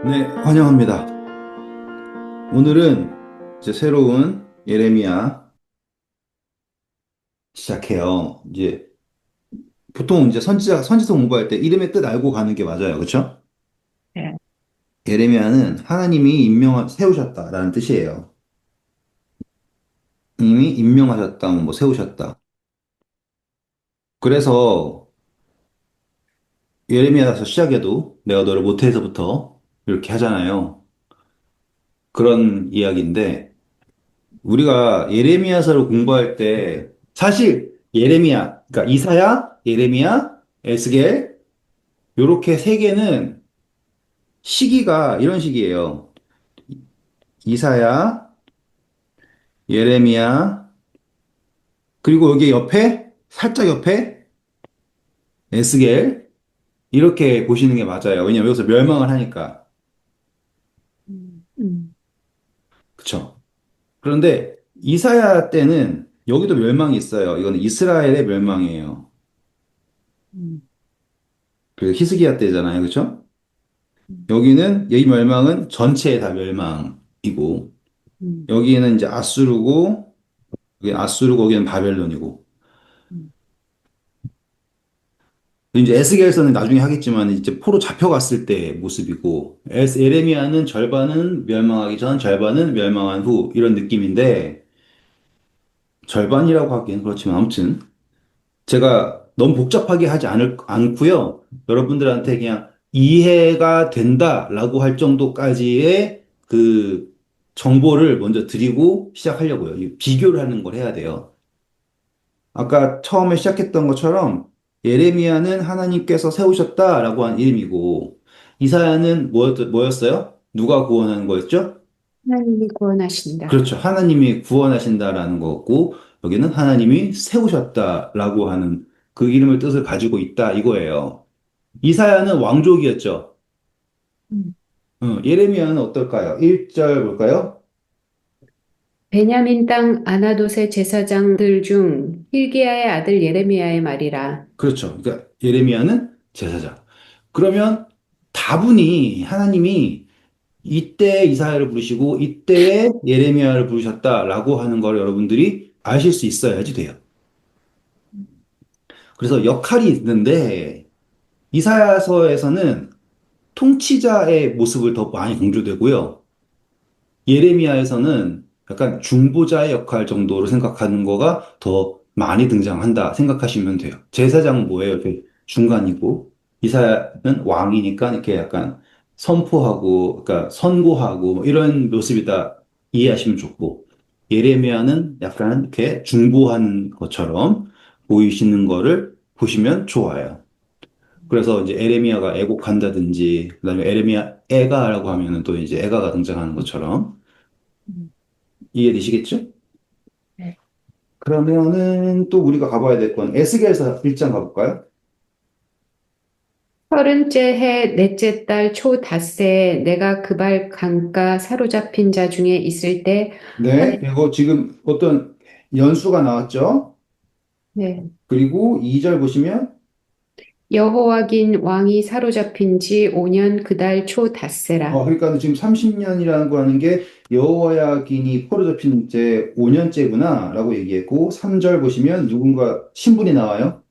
네, 환영합니다. 오늘은 이제 새로운 예레미야 시작해요. 이제 보통 이제 선지서 공부할 때 이름의 뜻 알고 가는 게 맞아요. 그렇죠? 네. 예레미야는 하나님이 세우셨다라는 뜻이에요. 이미 임명하셨다, 뭐 세우셨다. 그래서 예레미야서 시작해도 내가 너를 모태에서부터 이렇게 하잖아요. 그런 이야기인데 우리가 예레미야서를 공부할 때 사실 예레미야, 그러니까 이사야, 예레미야, 에스겔 요렇게 세 개는 시기가 이런 식이에요. 이사야, 예레미야, 그리고 여기 옆에 살짝 옆에 에스겔 이렇게 보시는 게 맞아요. 왜냐면 여기서 멸망을 하니까. 음, 그쵸? 그런데 이사야 때는 여기도 멸망이 있어요. 이거는 이스라엘의 멸망이에요. 음, 그 히스기야 때잖아요. 그쵸? 음, 여기는 이 멸망은 전체에 다 멸망이고 음, 여기는 이제 아수르고 여기 아수르고 여기는 바벨론이고 음, 이제 에스겔서는 나중에 하겠지만 이제 포로 잡혀갔을 때 모습이고 에레미야는 절반은 멸망하기 전 절반은 멸망한 후 이런 느낌인데 절반이라고 하기엔 그렇지만 아무튼 제가 너무 복잡하게 않고요. 여러분들한테 그냥 이해가 된다라고 할 정도까지의 그 정보를 먼저 드리고 시작하려고요. 이 비교를 하는 걸 해야 돼요. 아까 처음에 시작했던 것처럼 예레미야는 하나님께서 세우셨다라고 한 이름이고 이사야는 뭐였어요? 누가 구원하는 거였죠? 하나님이 구원하신다. 그렇죠. 하나님이 구원하신다라는 거고 여기는 하나님이 세우셨다라고 하는 그 이름의 뜻을 가지고 있다 이거예요. 이사야는 왕족이었죠. 음. 예레미야는 어떨까요? 1절 볼까요? 베냐민 땅 아나돗의 제사장들 중 hil기야의 아들 예레미야의 말이라. 그렇죠. 그러니까 예레미야는 제사장. 그러면 다분히 하나님이 이때 이사야를 부르시고 이때에 예레미야를 부르셨다라고 하는 걸 여러분들이 아실 수 있어야지 돼요. 그래서 역할이 있는데 이사야서에서는 통치자의 모습을 더 많이 강조되고요. 예레미야에서는 약간 중보자의 역할 정도로 생각하는 거가 더 많이 등장한다 생각하시면 돼요. 제사장은 뭐예요? 이렇게 중간이고 이사야는 왕이니까 이렇게 약간 선포하고 그러니까 선고하고 뭐 이런 모습이다 이해하시면 좋고 예레미야는 약간 이렇게 중보하는 것처럼 보이시는 거를 보시면 좋아요. 그래서 이제 에레미야가 애곡한다든지 그다음에 에레미야 애가라고 하면은 또 이제 애가가 등장하는 것처럼 음, 이해되시겠죠? 네. 그러면은 또 우리가 가봐야 될 건 에스겔서 1장 가볼까요? 서른째 해 넷째 달 초 닷새에 내가 그발 강가 사로잡힌 자 중에 있을 때 네, 그리고 지금 어떤 연수가 나왔죠? 네. 그리고 2절 보시면 여호와긴 왕이 사로잡힌 지 5년 그달 초 닷새라. 그러니까 지금 30년이라는 거 하는 게 여호야긴이 포로 잡힌 지 5년째구나 라고 얘기했고 3절 보시면 누군가 신분이 나와요.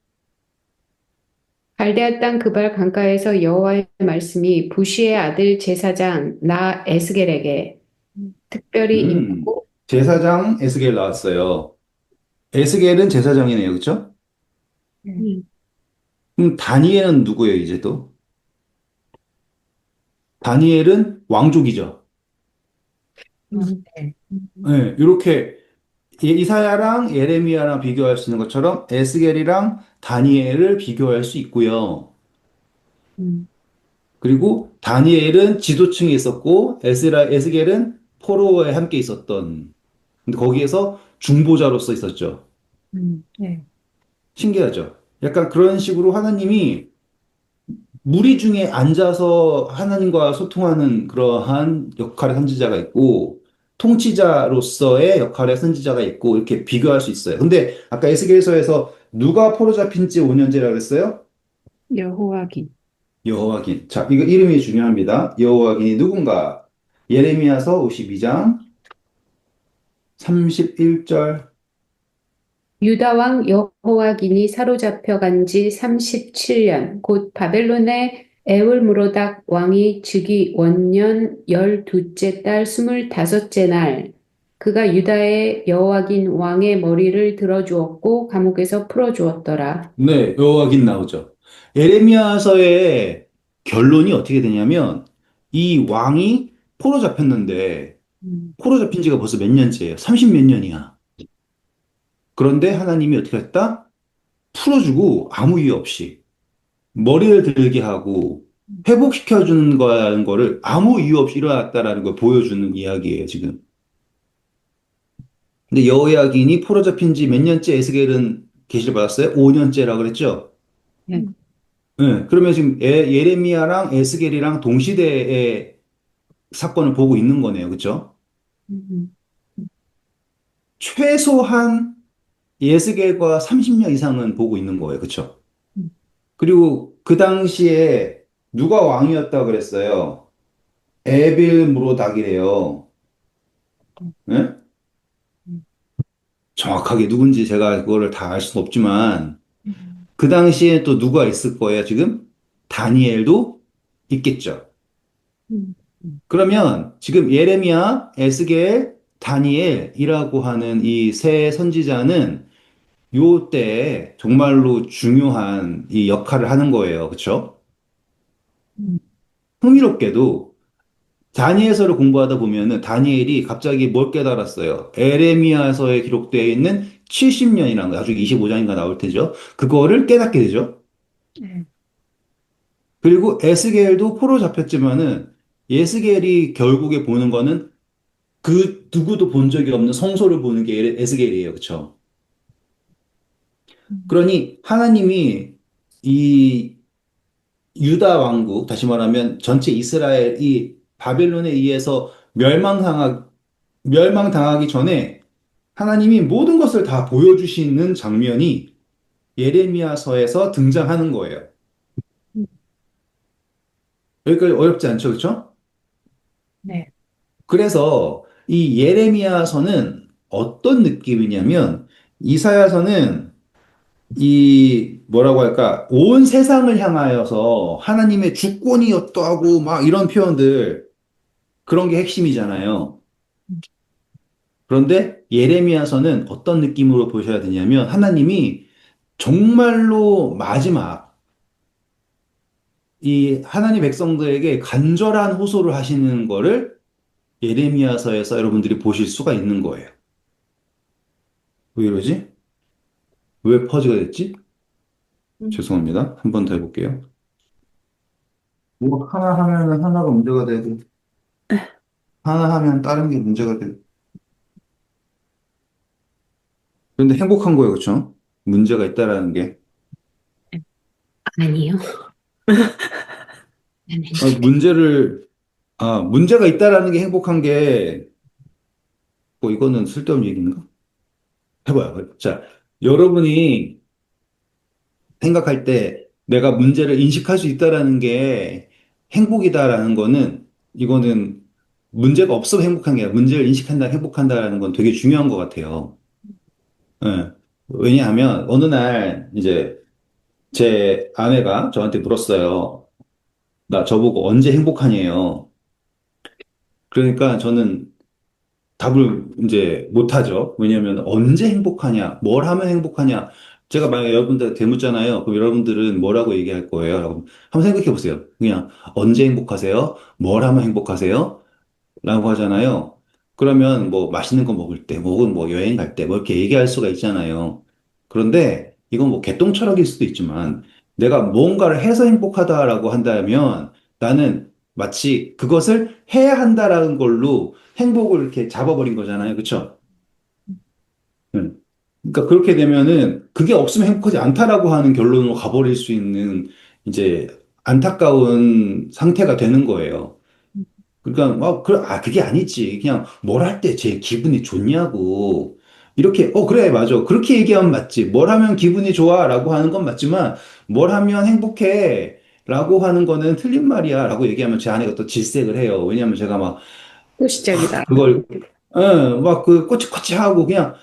갈대아 땅 그발 강가에서 여호와의 말씀이 부시의 아들 제사장 나 에스겔에게 특별히 음, 임하고. 제사장 에스겔 나왔어요. 에스겔은 제사장이네요, 그렇죠? 음, 그럼 다니엘은 누구예요, 이제 또? 다니엘은 왕족이죠. 네. 네, 이렇게 이사야랑 예레미야랑 비교할 수 있는 것처럼 에스겔이랑 다니엘을 비교할 수 있고요. 음, 그리고 다니엘은 지도층에 있었고 에스겔은 포로에 함께 있었던 근데 거기에서 중보자로서 있었죠. 네. 신기하죠? 약간 그런 식으로 하나님이 무리 중에 앉아서 하나님과 소통하는 그러한 역할의 선지자가 있고, 통치자로서의 역할의 선지자가 있고, 이렇게 비교할 수 있어요. 근데 아까 에스겔서에서 누가 포로 잡힌 지 5년째라고 했어요? 여호와긴. 여호와긴. 자, 이거 이름이 중요합니다. 여호와긴이 누군가? 예레미야서 52장 31절. 유다 왕 여호와긴이 사로잡혀 간지 37년, 곧 바벨론의 에울무로닥 왕이 즉위 원년 12째 달 25째 날, 그가 유다의 여호와긴 왕의 머리를 들어주었고 감옥에서 풀어주었더라. 네, 여호와긴 나오죠. 예레미야서의 결론이 어떻게 되냐면 이 왕이 포로 잡혔는데 음, 포로 잡힌 지가 벌써 몇 년째예요? 30 몇 년이야. 그런데 하나님이 어떻게 했다? 풀어주고 아무 이유 없이 머리를 들게 하고 회복시켜주는 거라는 거를 아무 이유 없이 일어났다라는 걸 보여주는 이야기예요, 지금. 근데 여호야긴이 포로 잡힌 지 몇 년째 에스겔은 계시를 받았어요? 5년째라고 그랬죠? 네. 네, 그러면 지금 예레미야랑 에스겔이랑 동시대의 사건을 보고 있는 거네요, 그렇죠? 음, 최소한 에스겔과 30년 이상은 보고 있는 거예요, 그렇죠? 음, 그리고 그 당시에 누가 왕이었다 그랬어요? 에빌 무로닥이래요. 예? 음, 정확하게 누군지 제가 그거를 다 알 수는 없지만 음, 그 당시에 또 누가 있을 거예요, 지금? 다니엘도 있겠죠. 음, 음, 그러면 지금 예레미야, 에스겔, 다니엘이라고 하는 이 세 선지자는 요 때에 정말로 중요한 이 역할을 하는 거예요. 그렇죠? 음, 흥미롭게도 다니엘서를 공부하다 보면은 다니엘이 갑자기 뭘 깨달았어요. 에레미야서에 기록되어 있는 70년이라는 거, 나중에 25장인가 나올 테죠. 그거를 깨닫게 되죠. 네. 그리고 에스겔도 포로 잡혔지만은 에스겔이 결국에 보는 거는 그 누구도 본 적이 없는 성소를 보는 게 에스겔이에요. 그렇죠? 음, 그러니 하나님이 이 유다 왕국, 다시 말하면 전체 이스라엘이 바벨론에 의해서 멸망당하기 전에 하나님이 모든 것을 다 보여주시는 장면이 예레미야서에서 등장하는 거예요. 음, 여기까지 어렵지 않죠, 그렇죠? 네. 그래서 이 예레미야서는 어떤 느낌이냐면 이사야서는 이 뭐라고 할까 온 세상을 향하여서 하나님의 주권이 어떠하고 막 이런 표현들 그런 게 핵심이잖아요. 그런데 예레미야서는 어떤 느낌으로 보셔야 되냐면 하나님이 정말로 마지막 이 하나님 백성들에게 간절한 호소를 하시는 거를 예레미야서에서 여러분들이 보실 수가 있는 거예요. 왜 이러지? 왜 퍼즈가 됐지? 음, 죄송합니다. 한 번 더 해볼게요. 뭐 하나 하면은 하나가 문제가 되고 하나 하면 다른 게 문제가 되고 그런데 행복한 거예요, 그렇죠? 문제가 있다라는 게 아니요. 아니, 아, 문제가 있다라는 게 행복한 게 뭐 이거는 쓸데없는 얘기인가? 해봐요. 자, 여러분이 생각할 때 내가 문제를 인식할 수 있다라는 게 행복이다라는 거는 이거는 문제가 없어서 행복한 게 아니라 문제를 인식한다, 행복한다라는 건 되게 중요한 것 같아요. 예. 왜냐하면 어느 날 이제 제 아내가 저한테 물었어요. 저보고 언제 행복하냐요. 그러니까 저는 답을 이제 못하죠. 왜냐하면 언제 행복하냐, 뭘 하면 행복하냐. 제가 만약에 여러분들 대묻잖아요. 그럼 여러분들은 뭐라고 얘기할 거예요? 라고 한번 생각해 보세요. 그냥 언제 행복하세요? 뭘 하면 행복하세요? 라고 하잖아요. 그러면 뭐 맛있는 거 먹을 때, 혹은 뭐 여행 갈 때, 뭐 이렇게 얘기할 수가 있잖아요. 그런데 이건 뭐 개똥철학일 수도 있지만 내가 뭔가를 해서 행복하다라고 한다면 나는 마치 그것을 해야 한다라는 걸로 행복을 이렇게 잡아버린 거잖아요. 그쵸? 응. 그러니까 그렇게 되면은 그게 없으면 행복하지 않다라고 하는 결론으로 가버릴 수 있는 이제 안타까운 상태가 되는 거예요. 그러니까 그게 아니지. 그냥 뭘 할 때 제 기분이 좋냐고. 이렇게 그래 맞아. 그렇게 얘기하면 맞지. 뭘 하면 기분이 좋아라고 하는 건 맞지만 뭘 하면 행복해 라고 하는 거는 틀린 말이야. 라고 얘기하면 제 아내가 또 질색을 해요. 왜냐하면 제가 막 또 시작이다. 그걸, 막 그 꼬치꼬치하고 그냥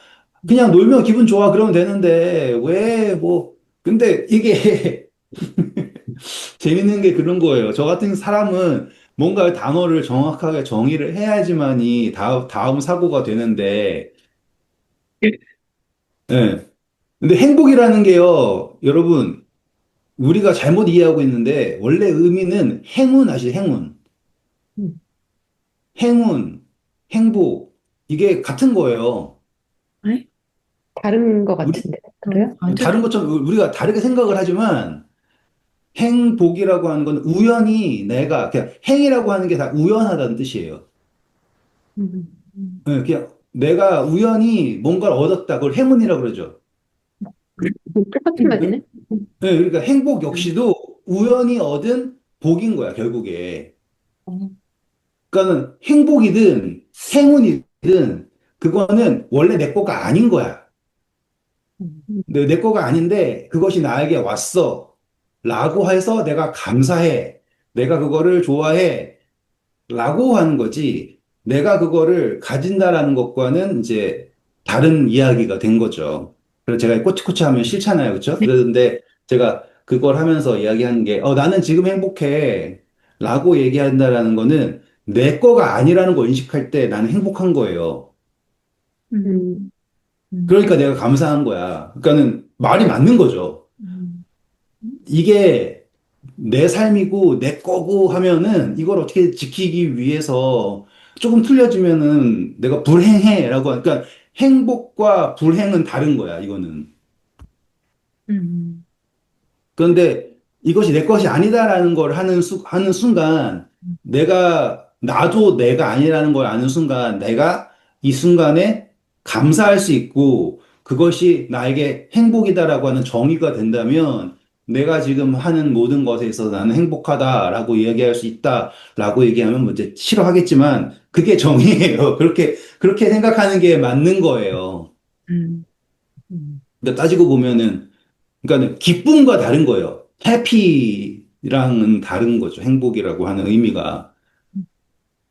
놀면 기분 좋아. 그러면 되는데, 왜 뭐, 근데 이게 재밌는 게 그런 거예요. 저 같은 사람은 뭔가 단어를 정확하게 정의를 해야지만이 다음 사고가 되는데, 예. 근데 행복이라는 게요, 여러분, 우리가 잘못 이해하고 있는데, 원래 의미는 행운 아시죠? 행운. 음. 행운, 행복. 이게 같은 거예요. 네? 다른 것 우리, 같은데. 그래요? 다른 것처럼 우리가 다르게 생각을 하지만, 행복이라고 하는 건 우연히 그냥 행이라고 하는 게 다 우연하다는 뜻이에요. 음. 예, 그냥 내가 우연히 뭔가를 얻었다. 그걸 행운이라고 그러죠. 똑같은 말이네. 예, 그러니까 행복 음. 역시도 우연히 얻은 복인 거야, 결국에. 어, 그러니까는 행복이든 행운이든 그거는 원래 내 거가 아닌 거야. 음. 내 거가 아닌데 그것이 나에게 왔어. 라고 해서 내가 감사해. 내가 그거를 좋아해. 라고 하는 거지. 내가 그거를 가진다라는 것과는 이제 다른 이야기가 된 거죠. 그래서 제가 꼬치꼬치 하면 싫잖아요. 그렇죠? 그런데 제가 그걸 하면서 이야기하는 게, 나는 지금 행복해. 라고 얘기한다라는 거는 내 거가 아니라는 걸 인식할 때 나는 행복한 거예요. 음. 음. 그러니까 내가 감사한 거야. 그러니까는 말이 맞는 거죠. 음. 이게 내 삶이고 내 거고 하면은 이걸 어떻게 지키기 위해서 조금 틀려지면은 내가 불행해라고 하니까 행복과 불행은 다른 거야, 이거는. 음. 그런데 이것이 내 것이 아니다라는 걸 하는 순간 나도 내가 아니라는 걸 아는 순간 내가 이 순간에 감사할 수 있고 그것이 나에게 행복이다라고 하는 정의가 된다면 내가 지금 하는 모든 것에 있어서 나는 행복하다라고 이야기할 수 있다라고 얘기하면 뭐 이제 싫어하겠지만 그게 정의예요. 그렇게 생각하는 게 맞는 거예요. 음. 음. 그러니까 따지고 보면은 그러니까 기쁨과 다른 거예요. 해피랑은 다른 거죠. 행복이라고 하는 의미가.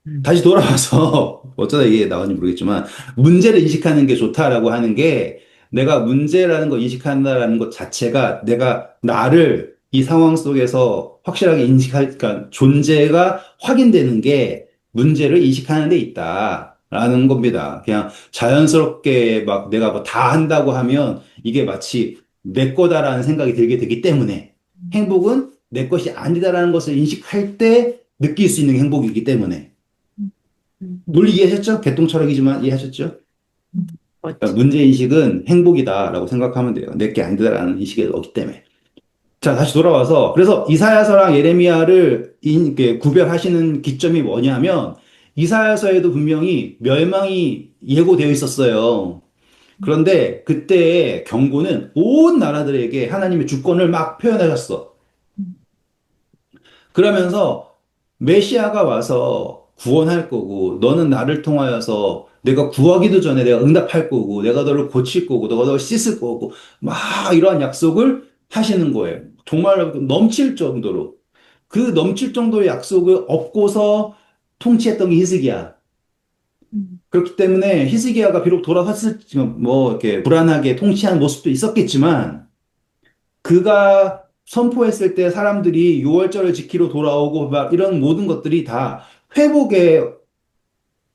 음. 다시 돌아와서 어쩌다 이게 나왔는지 모르겠지만 문제를 인식하는 게 좋다라고 하는 게 내가 문제라는 걸 인식한다라는 것 자체가 내가 나를 이 상황 속에서 확실하게 그러니까 존재가 확인되는 게 문제를 인식하는 데 있다라는 겁니다. 그냥 자연스럽게 막 내가 뭐 다 한다고 하면 이게 마치 내 거다라는 생각이 들게 되기 때문에 행복은 내 것이 아니다라는 것을 인식할 때 느낄 수 있는 행복이기 때문에 음. 논리 이해하셨죠? 개똥 철학이지만 이해하셨죠? 음. 그러니까 멋지. 문제인식은 행복이다라고 생각하면 돼요. 내게 아니다라는 인식이 없기 때문에. 자, 다시 돌아와서 그래서 이사야서랑 예레미야를 이렇게 구별하시는 기점이 뭐냐면 이사야서에도 분명히 멸망이 예고되어 있었어요. 그런데 그때의 경고는 온 나라들에게 하나님의 주권을 막 표현하셨어. 음. 그러면서 메시아가 와서 구원할 거고, 너는 나를 통하여서 내가 구하기도 전에 내가 응답할 거고, 내가 너를 고칠 거고, 너가 너를 씻을 거고, 막 이러한 약속을 하시는 거예요. 정말 넘칠 정도로. 그 넘칠 정도의 약속을 얻고서 통치했던 게 히스기야. 음. 그렇기 때문에 히스기야가 비록 돌아섰을, 뭐, 이렇게 불안하게 통치한 모습도 있었겠지만, 그가 선포했을 때 사람들이 6월절을 지키러 돌아오고 막 이런 모든 것들이 다 회복의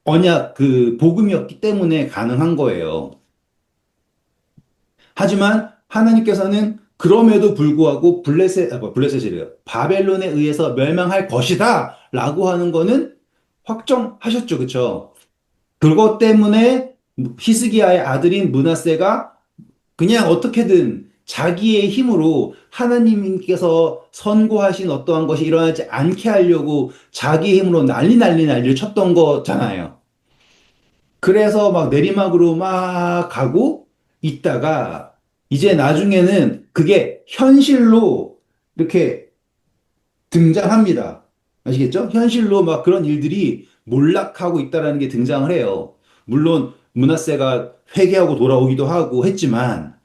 언약, 그 복음이었기 때문에 가능한 거예요. 하지만 하나님께서는 그럼에도 불구하고 블레셋이래요. 바벨론에 의해서 멸망할 것이다 라고 하는 거는 확정하셨죠. 그쵸? 그것 때문에 히스기야의 아들인 므낫세가 그냥 어떻게든 자기의 힘으로 하나님께서 선고하신 어떠한 것이 일어나지 않게 하려고 자기 힘으로 난리를 쳤던 거잖아요. 그래서 막 내리막으로 막 가고 있다가 이제 나중에는 그게 현실로 이렇게 등장합니다. 아시겠죠? 현실로 막 그런 일들이 몰락하고 있다라는 게 등장을 해요. 물론 므낫세가 회개하고 돌아오기도 하고 했지만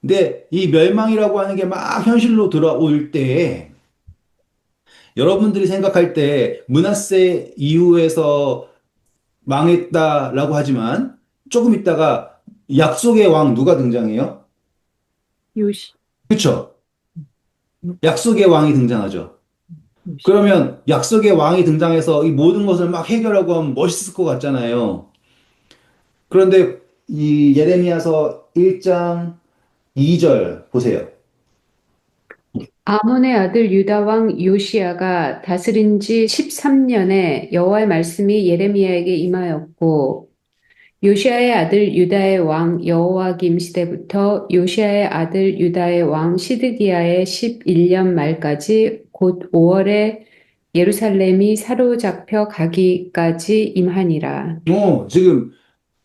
근데 이 멸망이라고 하는 게 막 현실로 들어올 때 여러분들이 생각할 때 므낫세 이후에서 망했다라고 하지만 조금 있다가 약속의 왕 누가 등장해요? 요시, 그쵸? 요- 약속의 왕이 등장하죠. 요시. 그러면 약속의 왕이 등장해서 이 모든 것을 막 해결하고 하면 멋있을 것 같잖아요. 그런데 이 예레미야서 1장 2절 보세요. 아몬의 아들 유다 왕 요시야가 다스린 지 13년에 여호와의 말씀이 예레미야에게 임하였고 요시야의 아들 유다의 왕 여호와김 시대부터 요시야의 아들 유다의 왕 시드기야의 11년 말까지 곧 5월에 예루살렘이 사로잡혀 가기까지 임하니라. 지금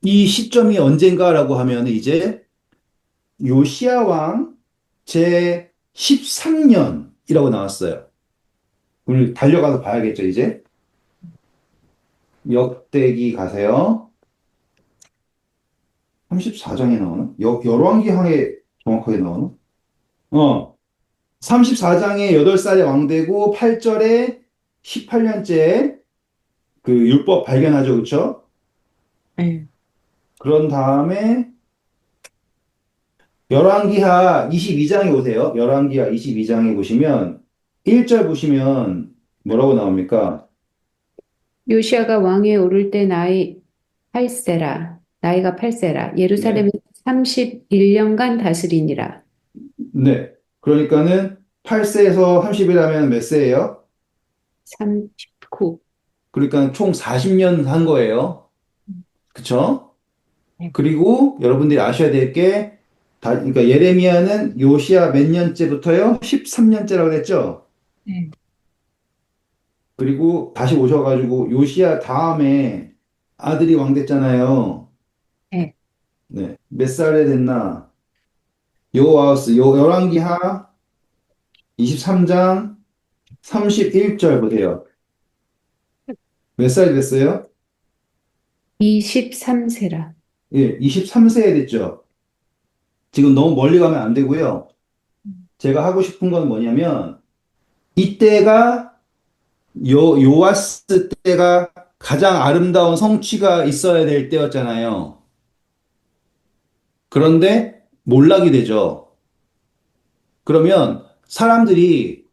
이 시점이 언젠가라고 하면 이제 요시야 왕 제 13년이라고 나왔어요. 우리 달려가서 봐야겠죠, 이제. 역대기 가세요. 34장에 나오나? 열왕기하에 정확하게 나오나? 34장에 8살에 왕되고 8절에 18년째 그 율법 발견하죠, 그쵸? 네. 그런 다음에 열왕기하 22장에 오세요. 열왕기하 22장에 보시면 1절 보시면 뭐라고 나옵니까? 요시야가 왕에 오를 때 나이가 8세라. 예루살렘을 네. 31년간 다스리니라. 네. 그러니까는 8세에서 30이라면 몇 세예요? 39. 그러니까 총 40년 한 거예요. 그쵸? 네. 그리고 여러분들이 아셔야 될 게, 그러니까 예레미야는 요시야 몇 년째부터요? 13년째라고 그랬죠? 네. 그리고 다시 오셔가지고 요시야 다음에 아들이 왕 됐잖아요. 네. 네. 몇 살에 됐나? 열왕기하 23장 31절 보세요. 몇 살이 됐어요? 23세라. 예, 23세에 됐죠. 지금 너무 멀리 가면 안 되고요. 제가 하고 싶은 건 뭐냐면, 이때가 요아스 때가 가장 아름다운 성취가 있어야 될 때였잖아요. 그런데 몰락이 되죠. 그러면 사람들이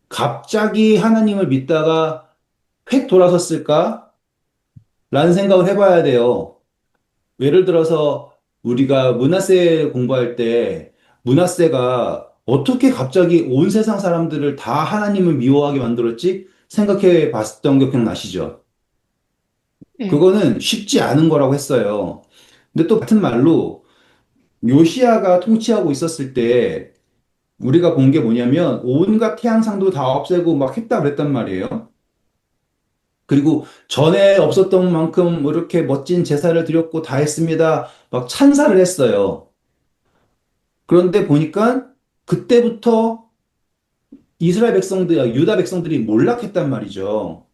갑자기 하나님을 믿다가 획 돌아섰을까? 라는 생각을 해봐야 돼요. 예를 들어서 우리가 문하세 공부할 때 문하세가 어떻게 갑자기 온 세상 사람들을 다 하나님을 미워하게 만들었지? 생각해 봤던 게 기억나시죠? 네. 그거는 쉽지 않은 거라고 했어요. 근데 또 같은 말로 요시아가 통치하고 있었을 때 우리가 본 게 뭐냐면 온갖 태양상도 다 없애고 막 했다 그랬단 말이에요. 그리고 전에 없었던 만큼 뭐 이렇게 멋진 제사를 드렸고 다 했습니다. 막 찬사를 했어요. 그런데 보니까 그때부터 이스라엘 백성들, 유다 백성들이 몰락했단 말이죠.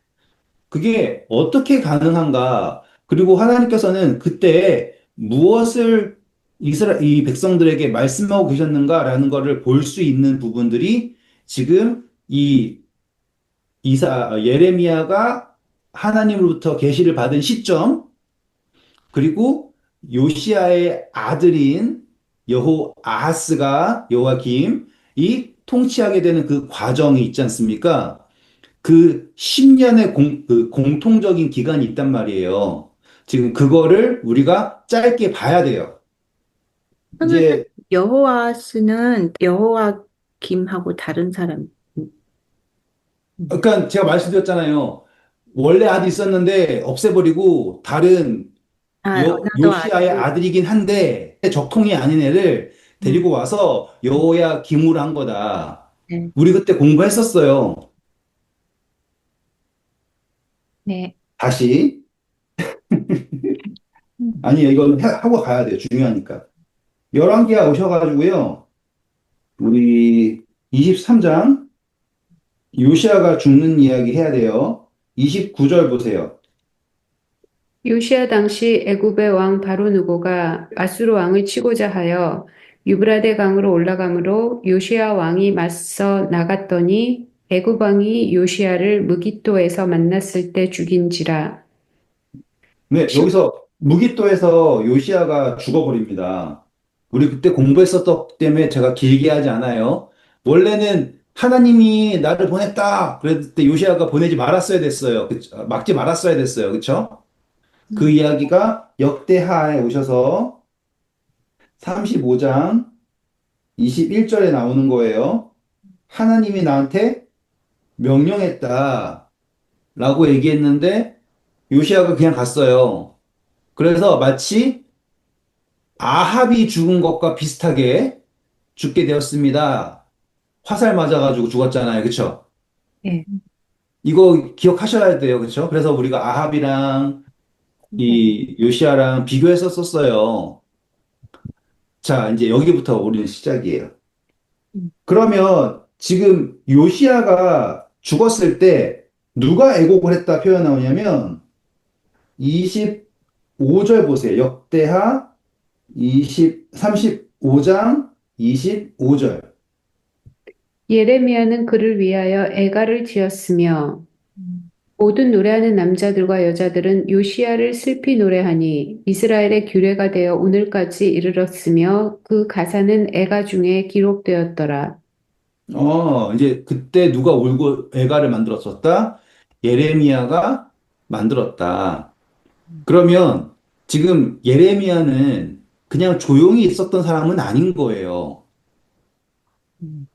그게 어떻게 가능한가? 그리고 하나님께서는 그때 무엇을 이 백성들에게 말씀하고 계셨는가라는 것을 볼 수 있는 부분들이 지금 이 예레미야가 하나님으로부터 계시를 받은 시점, 그리고 요시아의 아들인 여호아하스가 여호와김이 통치하게 되는 그 과정이 있지 않습니까? 그 10년의 그 공통적인 기간이 있단 말이에요. 지금 그거를 우리가 짧게 봐야 돼요. 그러면 이제, 여호와스는 여호와 김하고 다른 사람. 그러니까 제가 말씀드렸잖아요. 원래 아들 있었는데 없애버리고 다른 나도 요시아의 아들. 아들이긴 한데 적통이 아닌 애를 음. 데리고 와서 여호야 김으로 한 거다. 네. 우리 그때 공부했었어요. 네. 다시. 음. 아니, 이건 하고 가야 돼요. 중요하니까. 열왕기하 오셔가지고요. 우리 23장 요시아가 죽는 이야기 해야 돼요. 29절 보세요. 요시야 당시 애굽의 왕 바로 누고가 아수르 왕을 치고자 하여 유브라데 강으로 올라가므로 요시야 왕이 맞서 나갔더니 애굽 왕이 요시야를 무깃도에서 만났을 때 죽인지라. 네, 여기서 무기또에서 요시아가 죽어버립니다. 우리 그때 공부했었기 때문에 제가 길게 하지 않아요. 원래는 하나님이 나를 보냈다. 그랬을 때 요시아가 보내지 말았어야 됐어요. 막지 말았어야 됐어요. 그쵸? 그 이야기가 역대하에 오셔서 35장 21절에 나오는 거예요. 하나님이 나한테 명령했다. 라고 얘기했는데 요시아가 그냥 갔어요. 그래서 마치 아합이 죽은 것과 비슷하게 죽게 되었습니다. 화살 맞아가지고 죽었잖아요. 그쵸? 네. 이거 기억하셔야 돼요. 그쵸? 그래서 우리가 아합이랑 네. 이 요시아랑 비교했었어요. 자, 이제 여기부터 우리는 시작이에요. 음. 그러면 지금 요시아가 죽었을 때 누가 애곡을 했다 표현 나오냐면 25절 보세요. 역대하 35장 25절. 예레미야는 그를 위하여 애가를 지었으며 음. 모든 노래하는 남자들과 여자들은 요시야를 슬피 노래하니 이스라엘의 규례가 되어 오늘까지 이르렀으며 그 가사는 애가 중에 기록되었더라. 이제 그때 누가 울고 애가를 만들었었다? 예레미야가 만들었다. 그러면 지금 예레미야는 그냥 조용히 있었던 사람은 아닌 거예요. 음.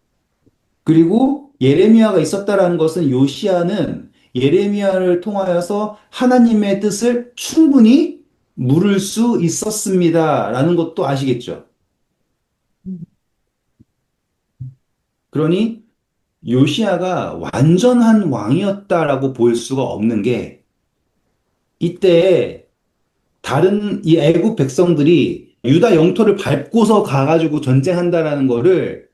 그리고 예레미야가 있었다라는 것은 요시야는 예레미야를 통하여서 하나님의 뜻을 충분히 물을 수 있었습니다라는 것도 아시겠죠? 음. 그러니 요시야가 완전한 왕이었다라고 볼 수가 없는 게 이때 다른 이 애굽 백성들이 유다 영토를 밟고서 가가지고 전쟁한다라는 거를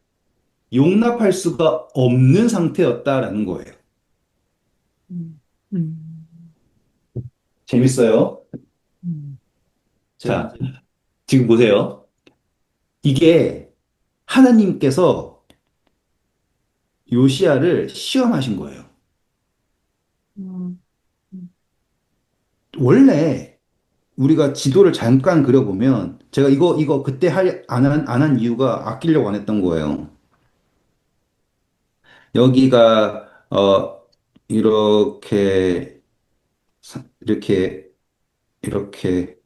용납할 수가 없는 상태였다라는 거예요. 음. 음. 재밌어요? 음. 자, 지금 보세요. 이게 하나님께서 요시야를 시험하신 거예요. 음. 원래 우리가 지도를 잠깐 그려보면 제가 이거 그때 안 한 이유가 아끼려고 안 했던 거예요. 여기가 이렇게 이렇게 이렇게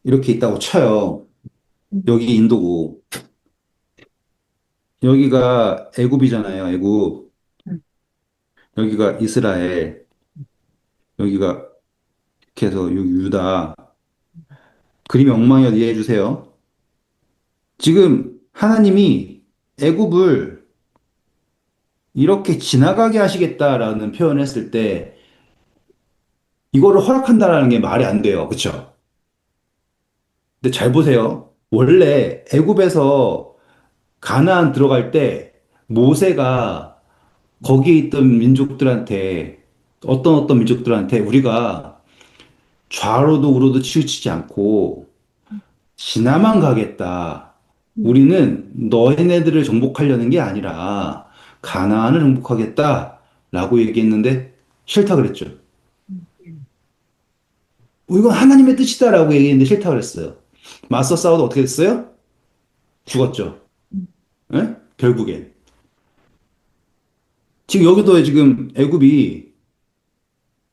이렇게 있다고 쳐요. 음. 여기 인도고 여기가 애굽이잖아요. 애굽. 음. 여기가 이스라엘. 여기가 이렇게 해서 여기 유다. 그림이 엉망이어도 이해해 주세요. 지금 하나님이 애굽을 이렇게 지나가게 하시겠다라는 표현을 했을 때 이거를 허락한다라는 게 말이 안 돼요. 그쵸? 근데 잘 보세요. 원래 애굽에서 가나안 들어갈 때 모세가 거기에 있던 민족들한테 어떤 민족들한테 우리가 좌로도 우로도 치우치지 않고 지나만 가겠다. 음. 우리는 너희네들을 정복하려는 게 아니라 가나안을 정복하겠다라고 얘기했는데 싫다 그랬죠. 음. 이건 하나님의 뜻이다라고 얘기했는데 싫다 그랬어요. 맞서 싸워도 어떻게 됐어요? 죽었죠. 음. 예? 결국엔. 지금 여기도 지금 애굽이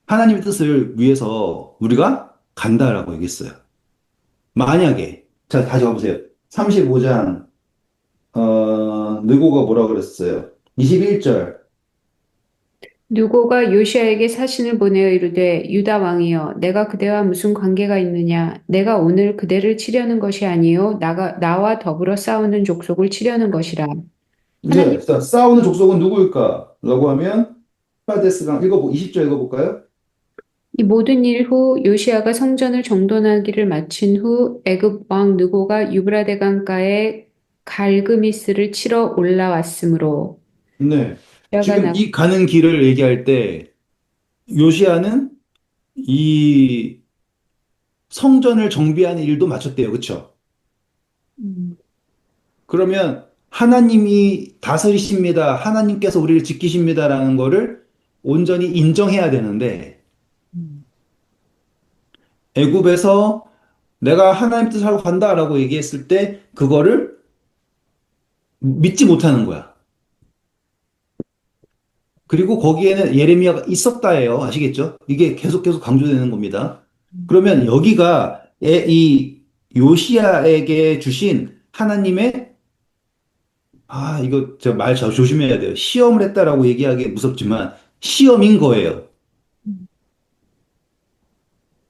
하나님의 뜻을 위해서 우리가 간다라고 얘기했어요. 만약에, 자, 다시 가보세요. 35장, 느고가 뭐라 그랬어요? 21절. 누고가 요시야에게 사신을 보내어 이르되 유다 왕이여 내가 그대와 무슨 관계가 있느냐 내가 오늘 그대를 치려는 것이 아니요 나와 더불어 싸우는 족속을 치려는 것이라. 하나님 이제 싸우는 족속은 누구일까? 라고 하면, 파데스강 20절 읽어볼까요? 이 모든 일 후 요시야가 성전을 정돈하기를 마친 후 애굽 왕 느고가 유브라데 강가에 갈그미스를 치러 올라왔으므로 네. 여가 지금 나 이 가는 길을 얘기할 때, 요시아는 이 성전을 정비하는 일도 마쳤대요. 그쵸? 음. 그러면 하나님이 다스리십니다. 하나님께서 우리를 지키십니다라는 거를 온전히 인정해야 되는데 음, 애굽에서 내가 하나님 뜻하고 간다라고 얘기했을 때 그거를 믿지 못하는 거야. 그리고 거기에는 예레미야가 있었다예요. 아시겠죠? 이게 계속 계속 강조되는 겁니다. 그러면 여기가 이 요시야에게 주신 하나님의 이거 저 말 조심해야 돼요. 시험을 했다라고 얘기하기 무섭지만 시험인 거예요. 음,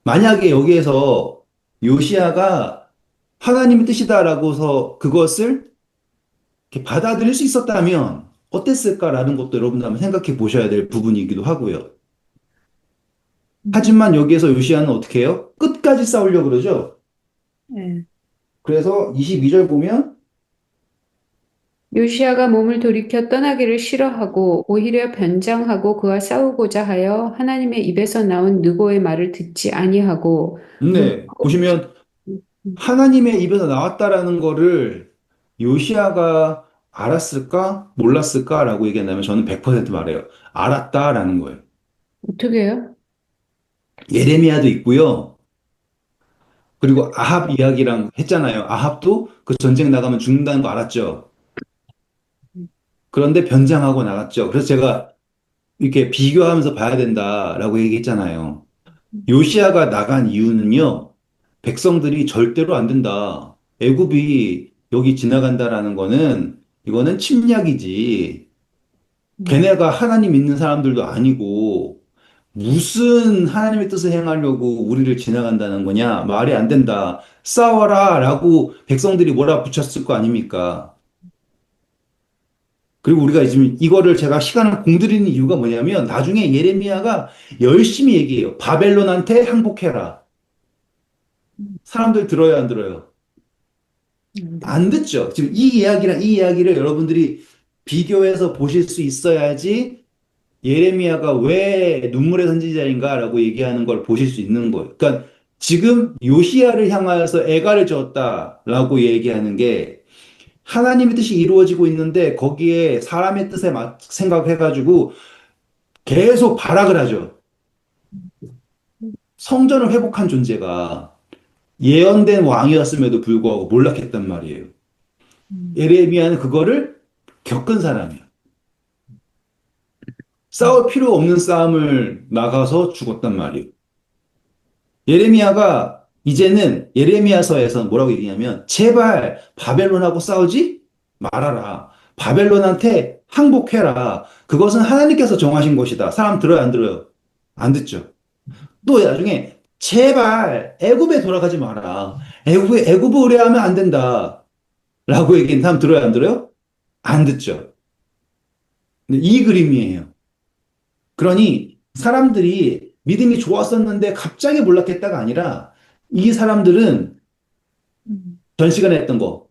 만약에 여기에서 요시야가 하나님의 뜻이다라고서 그것을 이렇게 받아들일 수 있었다면 어땠을까라는 것도 여러분들 한번 생각해 보셔야 될 부분이기도 하고요. 음, 하지만 여기에서 요시야는 어떻게 해요? 끝까지 싸우려고 그러죠. 네. 그래서 22절 보면 요시야가 몸을 돌이켜 떠나기를 싫어하고 오히려 변장하고 그와 싸우고자 하여 하나님의 입에서 나온 느고의 말을 듣지 아니하고 네, 보시면 음, 하나님의 입에서 나왔다라는 거를 요시야가 알았을까? 몰랐을까라고 얘기한다면 저는 100% 말해요. 알았다라는 거예요. 어떻게 해요? 예레미야도 있고요. 그리고 아합 이야기랑 했잖아요. 아합도 그 전쟁 나가면 죽는다는 거 알았죠. 그런데 변장하고 나갔죠. 그래서 제가 이렇게 비교하면서 봐야 된다라고 얘기했잖아요. 요시아가 나간 이유는요. 백성들이 절대로 안 된다. 애굽이 여기 지나간다라는 거는 이거는 침략이지. 음, 걔네가 하나님 믿는 사람들도 아니고 무슨 하나님의 뜻을 행하려고 우리를 지나간다는 거냐? 말이 안 된다. 싸워라 라고 백성들이 몰아붙였을 거 아닙니까? 그리고 우리가 지금 이거를 제가 시간을 공들이는 이유가 뭐냐면 나중에 예레미야가 열심히 얘기해요. 바벨론한테 항복해라. 음, 사람들 들어요, 안 들어요? 네. 안 듣죠. 지금 이 이야기랑 이 이야기를 여러분들이 비교해서 보실 수 있어야지 예레미야가 왜 눈물의 선지자인가라고 얘기하는 걸 보실 수 있는 거예요. 그러니까 지금 요시야를 향하여서 애가를 지었다라고 얘기하는 게 하나님의 뜻이 이루어지고 있는데 거기에 사람의 뜻에 생각해가지고 계속 발악을 하죠. 성전을 회복한 존재가 예언된 왕이었음에도 불구하고 몰락했단 말이에요. 음, 예레미야는 그거를 겪은 사람이야. 음, 싸울 필요 없는 싸움을 나가서 죽었단 말이에요. 예레미야가 이제는 예레미야서에서 뭐라고 얘기냐면 제발 바벨론하고 싸우지 말아라. 바벨론한테 항복해라. 그것은 하나님께서 정하신 것이다. 사람 들어요, 안 들어요? 안 듣죠. 또 나중에 제발 애굽에 돌아가지 마라. 애굽에 의뢰하면 안 된다. 라고 얘기한 사람 들어요, 안 들어요? 안 듣죠. 근데 이 그림이에요. 그러니 사람들이 믿음이 좋았었는데 갑자기 몰락했다가 아니라 이 사람들은 음, 전 시간에 했던 거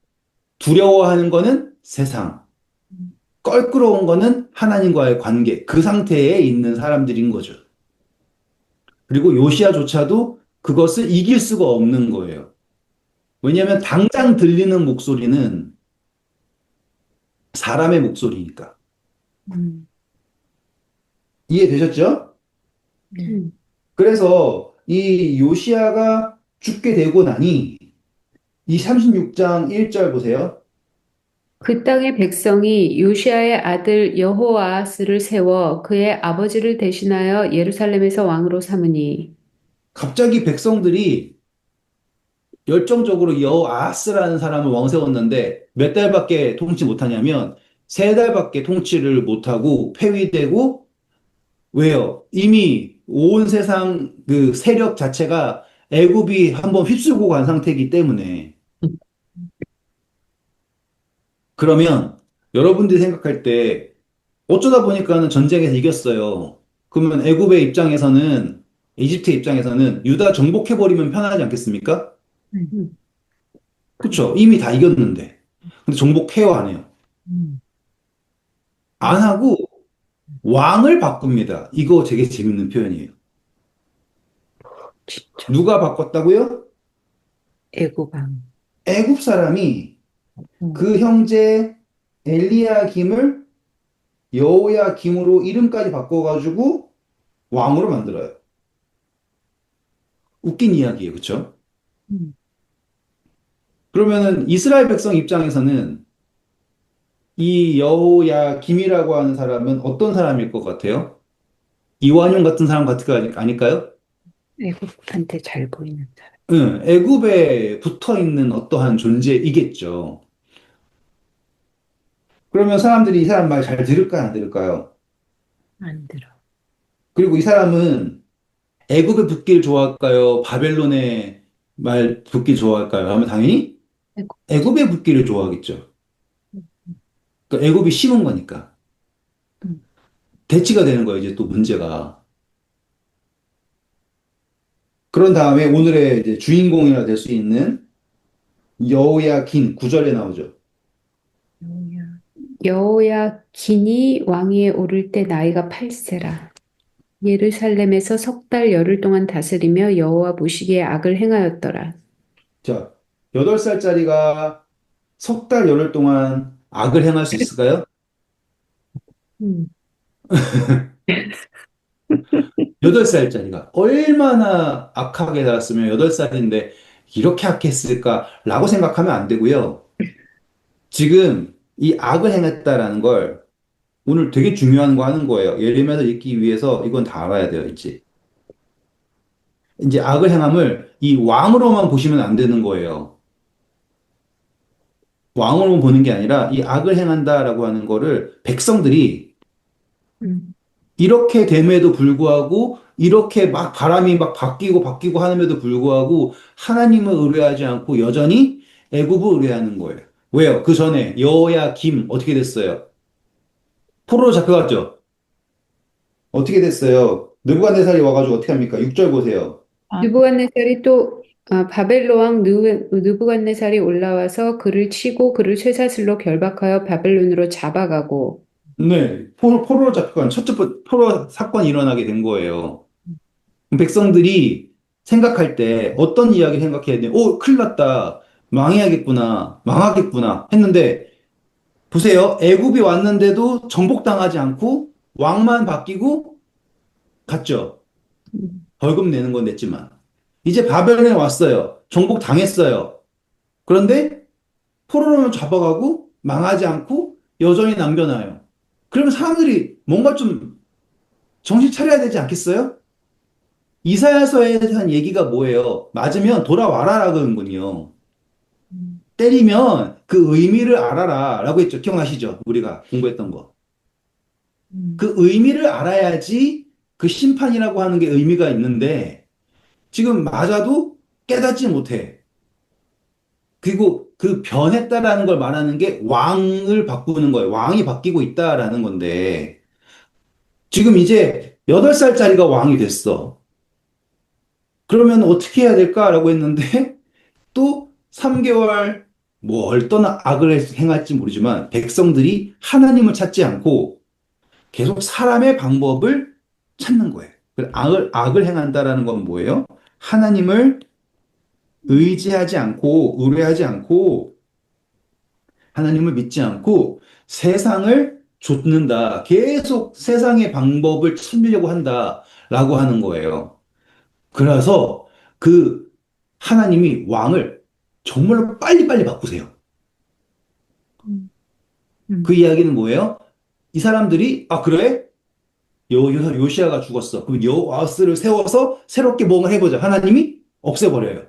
두려워하는 거는 세상, 음, 껄끄러운 거는 하나님과의 관계, 그 상태에 있는 사람들인 거죠. 그리고 요시아조차도 그것을 이길 수가 없는 거예요. 왜냐하면 당장 들리는 목소리는 사람의 목소리니까. 음, 이해되셨죠? 네. 음. 그래서 이 요시아가 죽게 되고 나니 이 36장 1절 보세요. 그 땅의 백성이 요시아의 아들 여호아스를 세워 그의 아버지를 대신하여 예루살렘에서 왕으로 삼으니 갑자기 백성들이 열정적으로 여호아스라는 사람을 왕 세웠는데 몇 달밖에 통치 못하냐면 세 달밖에 통치를 못하고 폐위되고 왜요? 이미 온 세상 그 세력 자체가 애굽이 한번 휩쓸고 간 상태이기 때문에 그러면 여러분들이 생각할 때 어쩌다 보니까는 전쟁에서 이겼어요. 그러면 애굽의 입장에서는 이집트 입장에서는 유다 정복해버리면 편하지 않겠습니까? 네. 음. 그쵸? 이미 다 이겼는데. 근데 정복해요, 안 해요? 음, 안 하고 왕을 바꿉니다. 이거 되게 재밌는 표현이에요. 진짜 누가 바꿨다고요? 애고방. 애굽 사람이 그 형제 엘리야김을 여호야김으로 이름까지 바꿔가지고 왕으로 만들어요. 웃긴 이야기예요, 그쵸? 음. 그러면은 이스라엘 백성 입장에서는 이 여호야김이라고 하는 사람은 어떤 사람일 것 같아요? 이완용 같은 사람 같은 거 아닐까요? 애국한테 잘 보이는 사람. 응, 애굽에 붙어 있는 어떠한 존재이겠죠. 그러면 사람들이 이 사람 말 잘 들을까요, 안 들을까요? 안 들어. 그리고 이 사람은 애굽에 붙길 좋아할까요? 바벨론에 말 붙길 좋아할까요? 하면 당연히 애국지. 애굽에 붙기를 좋아하겠죠. 그러니까 애굽이 심은 거니까. 음. 대치가 되는 거예요, 이제 또 문제가. 그런 다음에 오늘의 이제 주인공이라 될 수 있는 여호야긴 9절에 나오죠. 뭐야. 여호야긴이 왕위에 오를 때 나이가 8세라. 예루살렘에서 석 달 열흘 동안 다스리며 여호와 보시기에 악을 행하였더라. 자, 8살짜리가 석 달 열흘 동안 악을 행할 수 있을까요? 음. 8살짜리가 얼마나 악하게 살았으면 8살인데 이렇게 악했을까라고 생각하면 안 되고요. 지금 이 악을 행했다라는 걸 오늘 되게 중요한 거 하는 거예요. 예레미야서 읽기 위해서 이건 다 알아야 돼요, 이제. 이제 악을 행함을 이 왕으로만 보시면 안 되는 거예요. 왕으로만 보는 게 아니라 이 악을 행한다라고 하는 거를 백성들이 음. 이렇게 됨에도 불구하고 이렇게 막 바람이 막 바뀌고 하는데도 불구하고 하나님을 의뢰하지 않고 여전히 애굽을 의뢰하는 거예요. 왜요? 그 전에 여호야김 어떻게 됐어요? 포로로 잡혀갔죠? 어떻게 됐어요? 느부갓네살이 와가지고 어떻게 합니까? 6절 보세요. 아, 느부갓네살이 또 바벨론 왕 느부갓네살이 올라와서 그를 치고 그를 쇠사슬로 결박하여 바벨론으로 잡아가고 네, 포로로 잡혀간 포로 사건이 일어나게 된 거예요. 백성들이 생각할 때 어떤 이야기 생각해야 돼? 오, 큰일 났다. 망해야겠구나. 망하겠구나. 했는데 보세요. 애굽이 왔는데도 정복당하지 않고 왕만 바뀌고 갔죠. 음. 벌금 내는 건 냈지만. 이제 바벨론에 왔어요. 정복당했어요. 그런데 포로로 잡아가고 망하지 않고 여전히 남겨놔요. 그러면 사람들이 뭔가 좀 정신 차려야 되지 않겠어요? 이사야서에 대한 얘기가 뭐예요? 맞으면 돌아와라 그러는군요. 음. 때리면 그 의미를 알아라 라고 했죠. 기억나시죠? 우리가 공부했던 거. 음. 그 의미를 알아야지 그 심판이라고 하는 게 의미가 있는데 지금 맞아도 깨닫지 못해. 그리고 그 변했다라는 걸 말하는 게 왕을 바꾸는 거예요. 왕이 바뀌고 있다라는 건데 지금 이제 8살짜리가 왕이 됐어. 그러면 어떻게 해야 될까라고 했는데 또 3개월 뭐 어떤 악을 행할지 모르지만 백성들이 하나님을 찾지 않고 계속 사람의 방법을 찾는 거예요. 악을 행한다라는 건 뭐예요? 하나님을 의지하지 않고 의뢰하지 않고 하나님을 믿지 않고 세상을 좇는다. 계속 세상의 방법을 찾으려고 한다라고 하는 거예요. 그래서 그 하나님이 왕을 정말로 빨리빨리 바꾸세요. 음. 그 음. 이야기는 뭐예요? 이 사람들이 아 그래? 요시아가 죽었어. 그럼 여호와스를 세워서 새롭게 뭔가 해보자. 하나님이 없애버려요.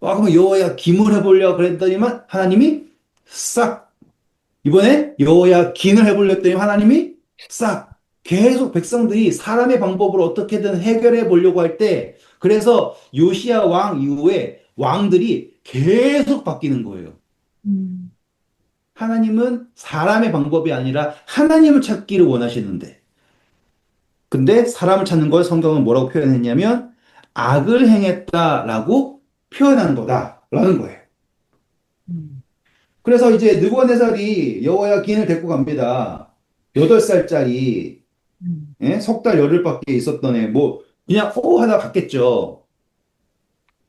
아 그럼 여호야 김을 해보려 그랬더니만 하나님이 싹 이번에 여호야 긴을 해보려 했더니 하나님이 싹 계속 백성들이 사람의 방법으로 어떻게든 해결해 보려고 할 때 그래서 요시아 왕 이후에 왕들이 계속 바뀌는 거예요. 음. 하나님은 사람의 방법이 아니라 하나님을 찾기를 원하시는데 근데 사람을 찾는 걸 성경은 뭐라고 표현했냐면 악을 행했다라고 표현한 거다라는 거예요. 음. 그래서 이제 느부갓네살이 여호야긴을 데리고 갑니다. 8살짜리 음. 석 달 열흘밖에 있었던 애 뭐 그냥 하다 갔겠죠.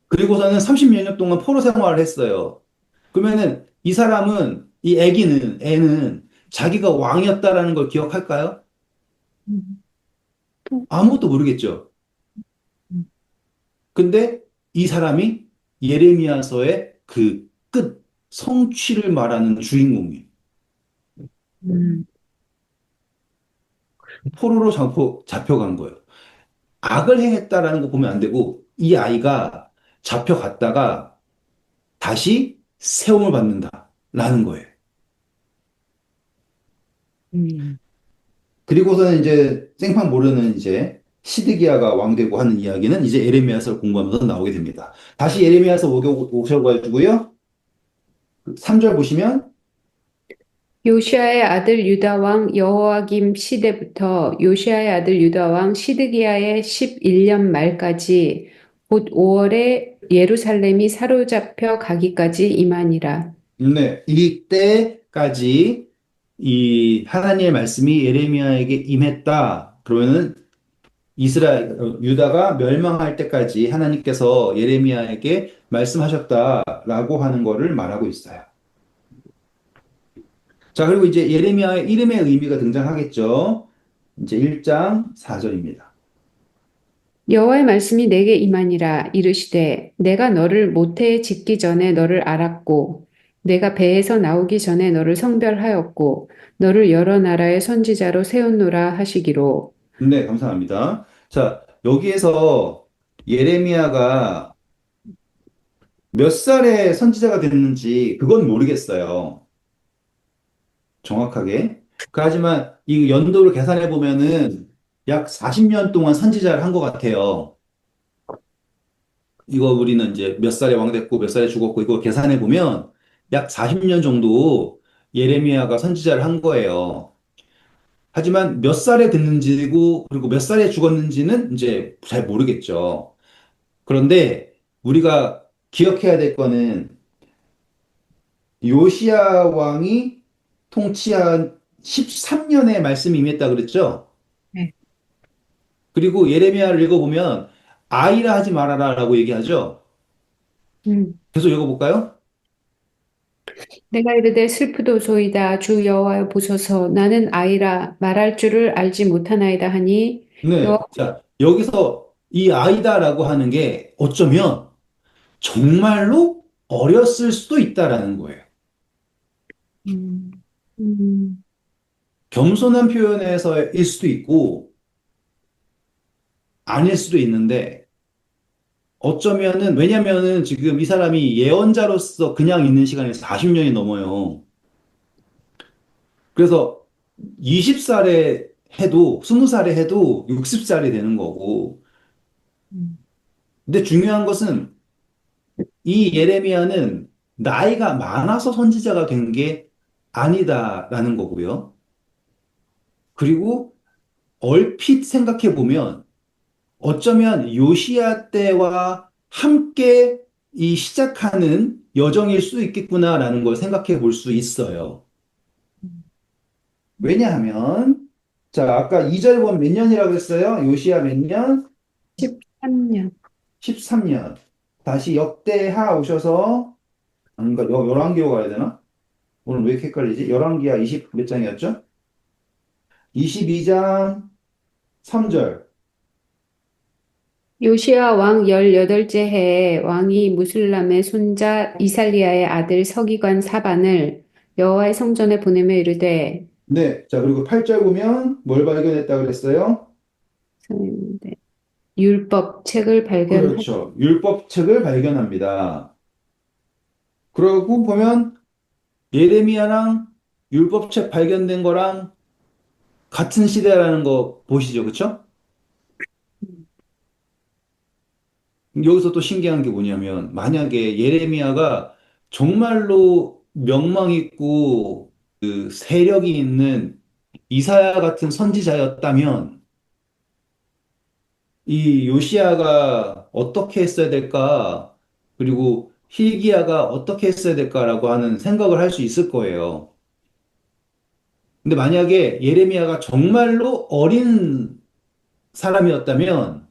그리고서는 30몇 년 동안 포로 생활을 했어요. 그러면은 이 사람은, 이 애는 자기가 왕이었다라는 걸 기억할까요? 음, 또, 아무것도 모르겠죠. 음, 근데 이 사람이 예레미야서의 그 끝, 성취를 말하는 주인공이에요. 음, 포로로 잡혀간 거예요. 악을 행했다라는 거 보면 안 되고, 이 아이가 잡혀갔다가 다시 세움을 받는다라는 거예요. 음. 그리고서는 이제 생판 모르는 이제 시드기야가 왕 되고 하는 이야기는 이제 예레미야서를 공부하면서 나오게 됩니다. 다시 예레미야서 오셔가지고요. 3절 보시면, 요시아의 아들 유다 왕 여호와김 시대부터 요시아의 아들 유다 왕 시드기야의 11년 말까지 곧 5월에 예루살렘이 사로잡혀 가기까지 임하니라. 네, 이때까지 이 하나님의 말씀이 예레미야에게 임했다. 그러면은 유다가 멸망할 때까지 하나님께서 예레미야에게 말씀하셨다라고 하는 거를 말하고 있어요. 자, 그리고 이제 예레미야의 이름의 의미가 등장하겠죠. 이제 1장 4절입니다. 여호와의 말씀이 내게 임하니라 이르시되 내가 너를 모태에 짓기 전에 너를 알았고 내가 배에서 나오기 전에 너를 성별하였고 너를 여러 나라의 선지자로 세웠노라 하시기로. 네, 감사합니다. 자, 여기에서 예레미야가 몇 살에 선지자가 됐는지 그건 모르겠어요. 정확하게. 하지만 이 연도를 계산해 보면은 약 40년 동안 선지자를 한 것 같아요. 이거 우리는 이제 몇 살에 왕 됐고 몇 살에 죽었고 이거 계산해 보면 약 40년 정도 예레미야가 선지자를 한 거예요. 하지만 몇 살에 됐는지고 그리고 몇 살에 죽었는지는 이제 잘 모르겠죠. 그런데 우리가 기억해야 될 거는 요시야 왕이 통치한 13년의 말씀이 임했다 그랬죠? 네. 그리고 예레미야를 읽어보면 아이라 하지 말아라 라고 얘기하죠? 음. 계속 읽어볼까요? 내가 이르되 슬프도소이다 주 여호와여 보소서 나는 아이라 말할 줄을 알지 못하나이다 하니 여호와. 네. 자, 여기서 이 아이다라고 하는 게 어쩌면 정말로 어렸을 수도 있다라는 거예요. 음, 음. 겸손한 표현에서일 수도 있고 아닐 수도 있는데 어쩌면은 왜냐면은 지금 이 사람이 예언자로서 그냥 있는 시간이 40년이 넘어요. 그래서 20살에 해도 20살에 해도 60살이 되는 거고. 음, 근데 중요한 것은 이 예레미야는 나이가 많아서 선지자가 된 게 아니다라는 거고요. 그리고 얼핏 생각해 보면 어쩌면 요시야 때와 함께 이 시작하는 여정일 수도 있겠구나라는 걸 생각해 볼 수 있어요. 음, 왜냐하면 자, 아까 2절 보면 몇 년이라고 했어요? 요시야 몇 년? 13년. 13년. 다시 역대하 오셔서 아닌가? 열왕기로 가야 되나? 오늘 왜 이렇게 헷갈리지? 열왕기하 20 몇 장이었죠? 22장 3절. 요시야 왕 18째 해에 왕이 무술람의 손자 이살리야의 아들 서기관 사반을 여호와의 성전에 보내며 이르되. 네. 자, 그리고 8절 보면 뭘 발견했다 그랬어요? 율법 책을 발견하여. 그렇죠. 율법책을 발견합니다. 그러고 보면 예레미야랑 율법책 발견된 거랑 같은 시대라는 거 보시죠. 그렇죠? 여기서 또 신기한 게 뭐냐면 만약에 예레미야가 정말로 명망 있고 그 세력이 있는 이사야 같은 선지자였다면 이 요시야가 어떻게 했어야 될까? 그리고 hil기야가 어떻게 했어야 될까라고 하는 생각을 할 수 있을 거예요. 근데 만약에 예레미야가 정말로 어린 사람이었다면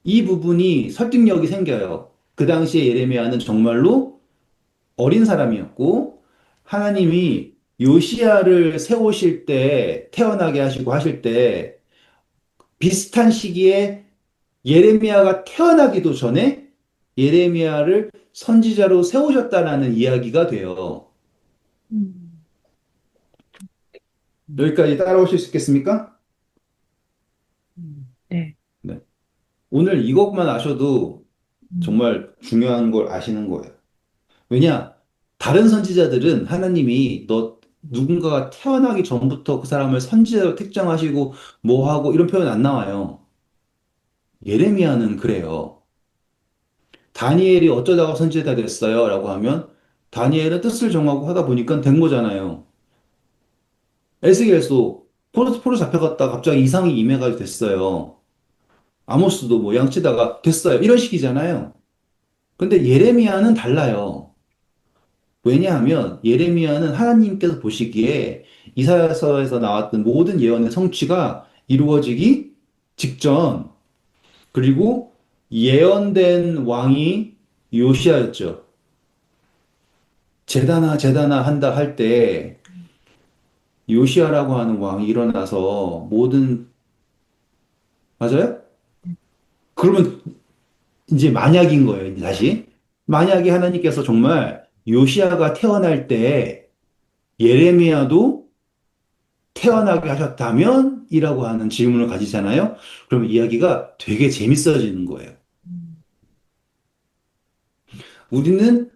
이 부분이 설득력이 생겨요. 그 당시에 예레미야는 정말로 어린 사람이었고 하나님이 요시야를 세우실 때, 태어나게 하시고 하실 때, 비슷한 시기에 예레미야가 태어나기도 전에 예레미야를 선지자로 세우셨다라는 이야기가 돼요. 음, 여기까지 따라오실 수 있겠습니까? 네. 네. 오늘 이것만 아셔도 음, 정말 중요한 걸 아시는 거예요. 왜냐? 다른 선지자들은 하나님이 너 누군가가 태어나기 전부터 그 사람을 선지자로 택정하시고 뭐 하고 이런 표현 안 나와요. 예레미야는 그래요. 다니엘이 어쩌다가 선지자가 됐어요? 라고 하면 다니엘은 뜻을 정하고 하다 보니까 된 거잖아요. 에스겔도 포로 잡혀갔다 갑자기 이상이 임해가지고 됐어요. 아모스도 뭐 양치다가 됐어요. 이런 식이잖아요. 근데 예레미야는 달라요. 왜냐하면 예레미야는 하나님께서 보시기에 이사야서에서 나왔던 모든 예언의 성취가 이루어지기 직전, 그리고 예언된 왕이 요시아였죠. 제다나 한다 할 때 요시아라고 하는 왕이 일어나서 모든, 맞아요? 그러면 이제 만약인 거예요, 이제 다시. 만약에 하나님께서 정말 요시아가 태어날 때 예레미야도 태어나게 하셨다면? 이라고 하는 질문을 가지잖아요. 그러면 이야기가 되게 재밌어지는 거예요. 음, 우리는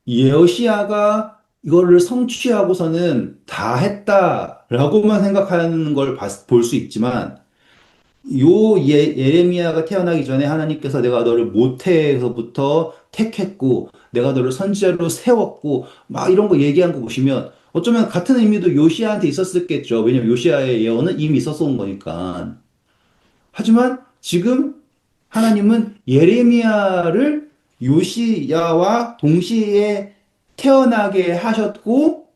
요시아가 이거를 성취하고서는 다 했다라고만 생각하는 걸 볼 수 있지만, 예레미야가 태어나기 전에 하나님께서 내가 너를 모태에서부터 택했고, 내가 너를 선지자로 세웠고, 막 이런 거 얘기한 거 보시면, 어쩌면 같은 의미도 요시아한테 있었겠죠. 왜냐면 요시아의 예언은 이미 있었던 거니까. 하지만 지금 하나님은 예레미야를 요시야와 동시에 태어나게 하셨고,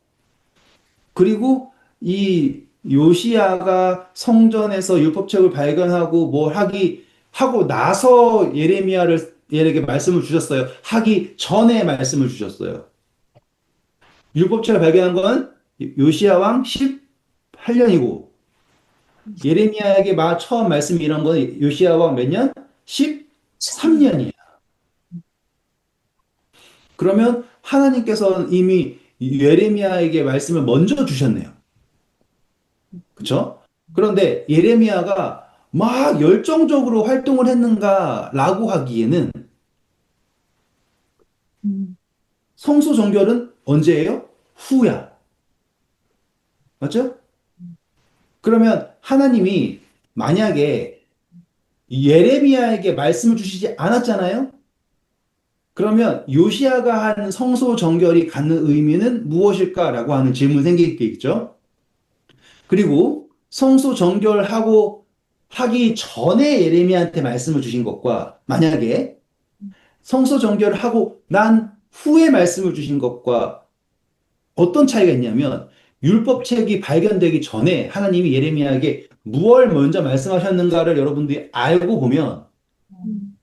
그리고 이 요시야가 성전에서 율법책을 발견하고 뭘 하고 나서 예레미야에게 말씀을 주셨어요. 하기 전에 말씀을 주셨어요. 율법책을 발견한 건 요시야 왕 18년이고, 예레미야에게 처음 말씀이 이런 건 요시야 왕 몇 년? 참, 13년이에요. 그러면 하나님께서는 이미 예레미야에게 말씀을 먼저 주셨네요. 그쵸? 그런데 예레미야가 막 열정적으로 활동을 했는가라고 하기에는 음, 성소 정결은 언제예요? 후야. 맞죠? 그러면 하나님이 만약에 예레미야에게 말씀을 주시지 않았잖아요? 그러면 요시야가 한 성소 정결이 갖는 의미는 무엇일까라고 하는 질문 생기겠죠? 그리고 성소 정결하고 하기 전에 예레미야한테 말씀을 주신 것과 만약에 성소 정결을 하고 난 후에 말씀을 주신 것과 어떤 차이가 있냐면 율법책이 발견되기 전에 하나님이 예레미야에게 무엇을 먼저 말씀하셨는가를 여러분들이 알고 보면 음,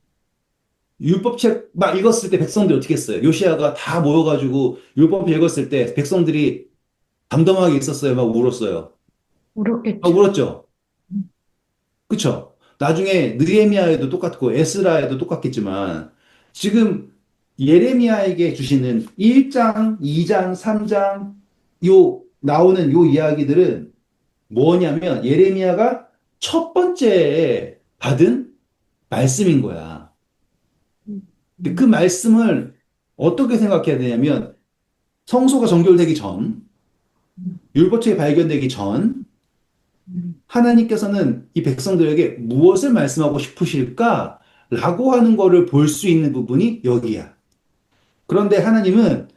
율법책 막 읽었을 때 백성들이 어떻게 했어요? 요시야가 다 모여가지고 율법 읽었을 때 백성들이 담담하게 있었어요? 막 울었어요? 막 울었겠죠. 울었죠? 음, 그쵸? 나중에 느헤미야에도 똑같고 에스라에도 똑같겠지만 지금 예레미야에게 주시는 1장, 2장, 3장 나오는 요 이야기들은 뭐냐면 예레미야가 첫 번째 받은 말씀인 거야. 음, 근데 그 음, 말씀을 어떻게 생각해야 되냐면 성소가 정결되기 전, 음, 율법책이 발견되기 전 음, 하나님께서는 이 백성들에게 무엇을 말씀하고 싶으실까? 라고 하는 거를 볼 수 있는 부분이 여기야. 그런데 하나님은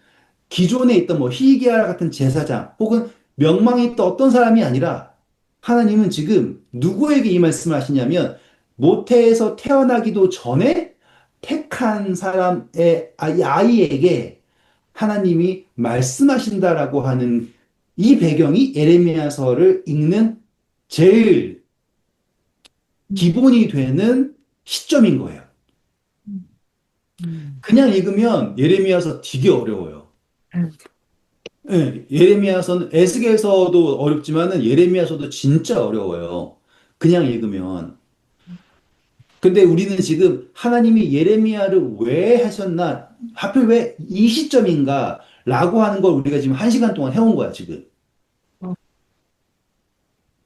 기존에 있던 뭐 히기야 같은 제사장 혹은 명망이 있던 어떤 사람이 아니라 하나님은 지금 누구에게 이 말씀을 하시냐면 모태에서 태어나기도 전에 택한 사람의 아이에게 하나님이 말씀하신다라고 하는 이 배경이 에레미야서를 읽는 제일 음, 기본이 되는 시점인 거예요. 음, 음, 그냥 읽으면 예레미야서 되게 어려워요. 음, 예, 예레미야서는 에스겔서도 어렵지만은 예레미야서도 진짜 어려워요. 그냥 읽으면. 근데 우리는 지금 하나님이 예레미야를 왜 하셨나? 하필 왜 이 시점인가? 라고 하는 걸 우리가 지금 1시간 동안 해온 거야, 지금. 어,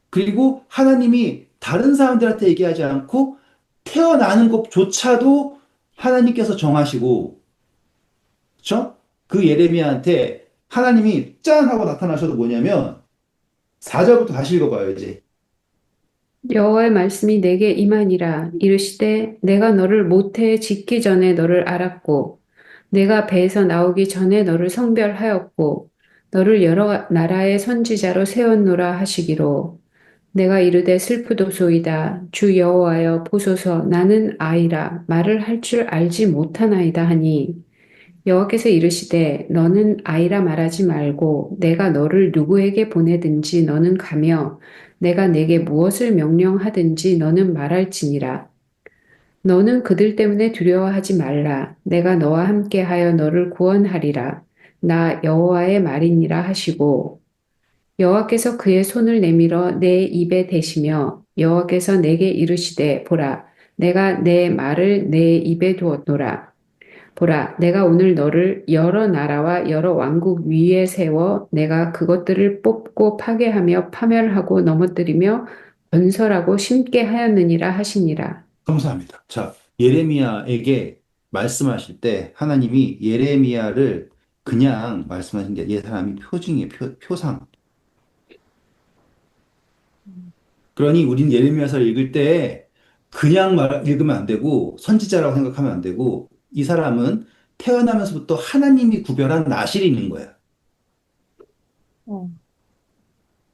그리고 하나님이 다른 사람들한테 얘기하지 않고 태어나는 것조차도 하나님께서 정하시고, 그쵸? 그 예레미야한테 하나님이 짠 하고 나타나셔도 뭐냐면 4절부터 다시 읽어봐요, 이제. 여호와의 말씀이 내게 임하니라. 이르시되 내가 너를 모태에 짓기 전에 너를 알았고 내가 배에서 나오기 전에 너를 성별하였고 너를 여러 나라의 선지자로 세웠노라 하시기로 내가 이르되 슬프도소이다. 주 여호와여 보소서 나는 아이라 말을 할 줄 알지 못하나이다 하니 여호와께서 이르시되 너는 아이라 말하지 말고 내가 너를 누구에게 보내든지 너는 가며 내가 내게 무엇을 명령하든지 너는 말할지니라. 너는 그들 때문에 두려워하지 말라. 내가 너와 함께하여 너를 구원하리라. 나 여호와의 말이니라 하시고 여호와께서 그의 손을 내밀어 내 입에 대시며 여호와께서 내게 이르시되 보라 내가 내 말을 내 입에 두었노라. 보라, 내가 오늘 너를 여러 나라와 여러 왕국 위에 세워 내가 그것들을 뽑고 파괴하며 파멸하고 넘어뜨리며 건설하고 심게 하였느니라 하시니라. 감사합니다. 자, 예레미야에게 말씀하실 때 하나님이 예레미야를 그냥 말씀하신 게 이 사람이 표징이에요, 표상. 그러니 우린 예레미야서를 읽을 때 그냥 읽으면 안 되고 선지자라고 생각하면 안 되고 이 사람은 태어나면서부터 하나님이 구별한 나실인인 거야. 어,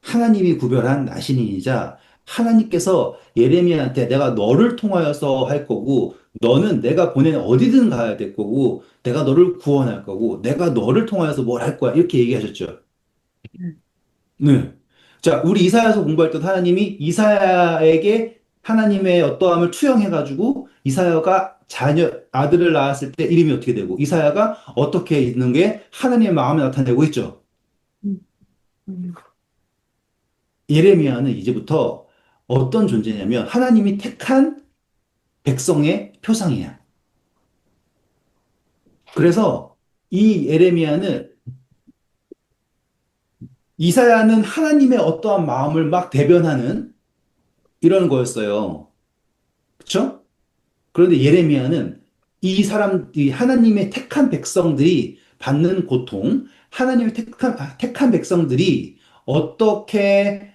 하나님이 구별한 나신이자 하나님께서 예레미야한테 내가 너를 통하여서 할 거고 너는 내가 보낸 어디든 가야 될 거고 내가 너를 구원할 거고 내가 너를 통하여서 뭘 할 거야 이렇게 얘기하셨죠. 음, 네. 자, 우리 이사야서 공부할 때 하나님이 이사야에게 하나님의 어떠함을 투영해가지고 이사야가 아들을 낳았을 때 이름이 어떻게 되고 이사야가 어떻게 있는 게 하나님의 마음을 나타내고 있죠. 음, 음, 예레미야는 이제부터 어떤 존재냐면 하나님이 택한 백성의 표상이야. 그래서 이 예레미야는 이사야는 하나님의 어떠한 마음을 막 대변하는 이런 거였어요. 그렇죠? 그런데 예레미야는 이 하나님의 택한 백성들이 받는 고통, 하나님의 택한 백성들이 어떻게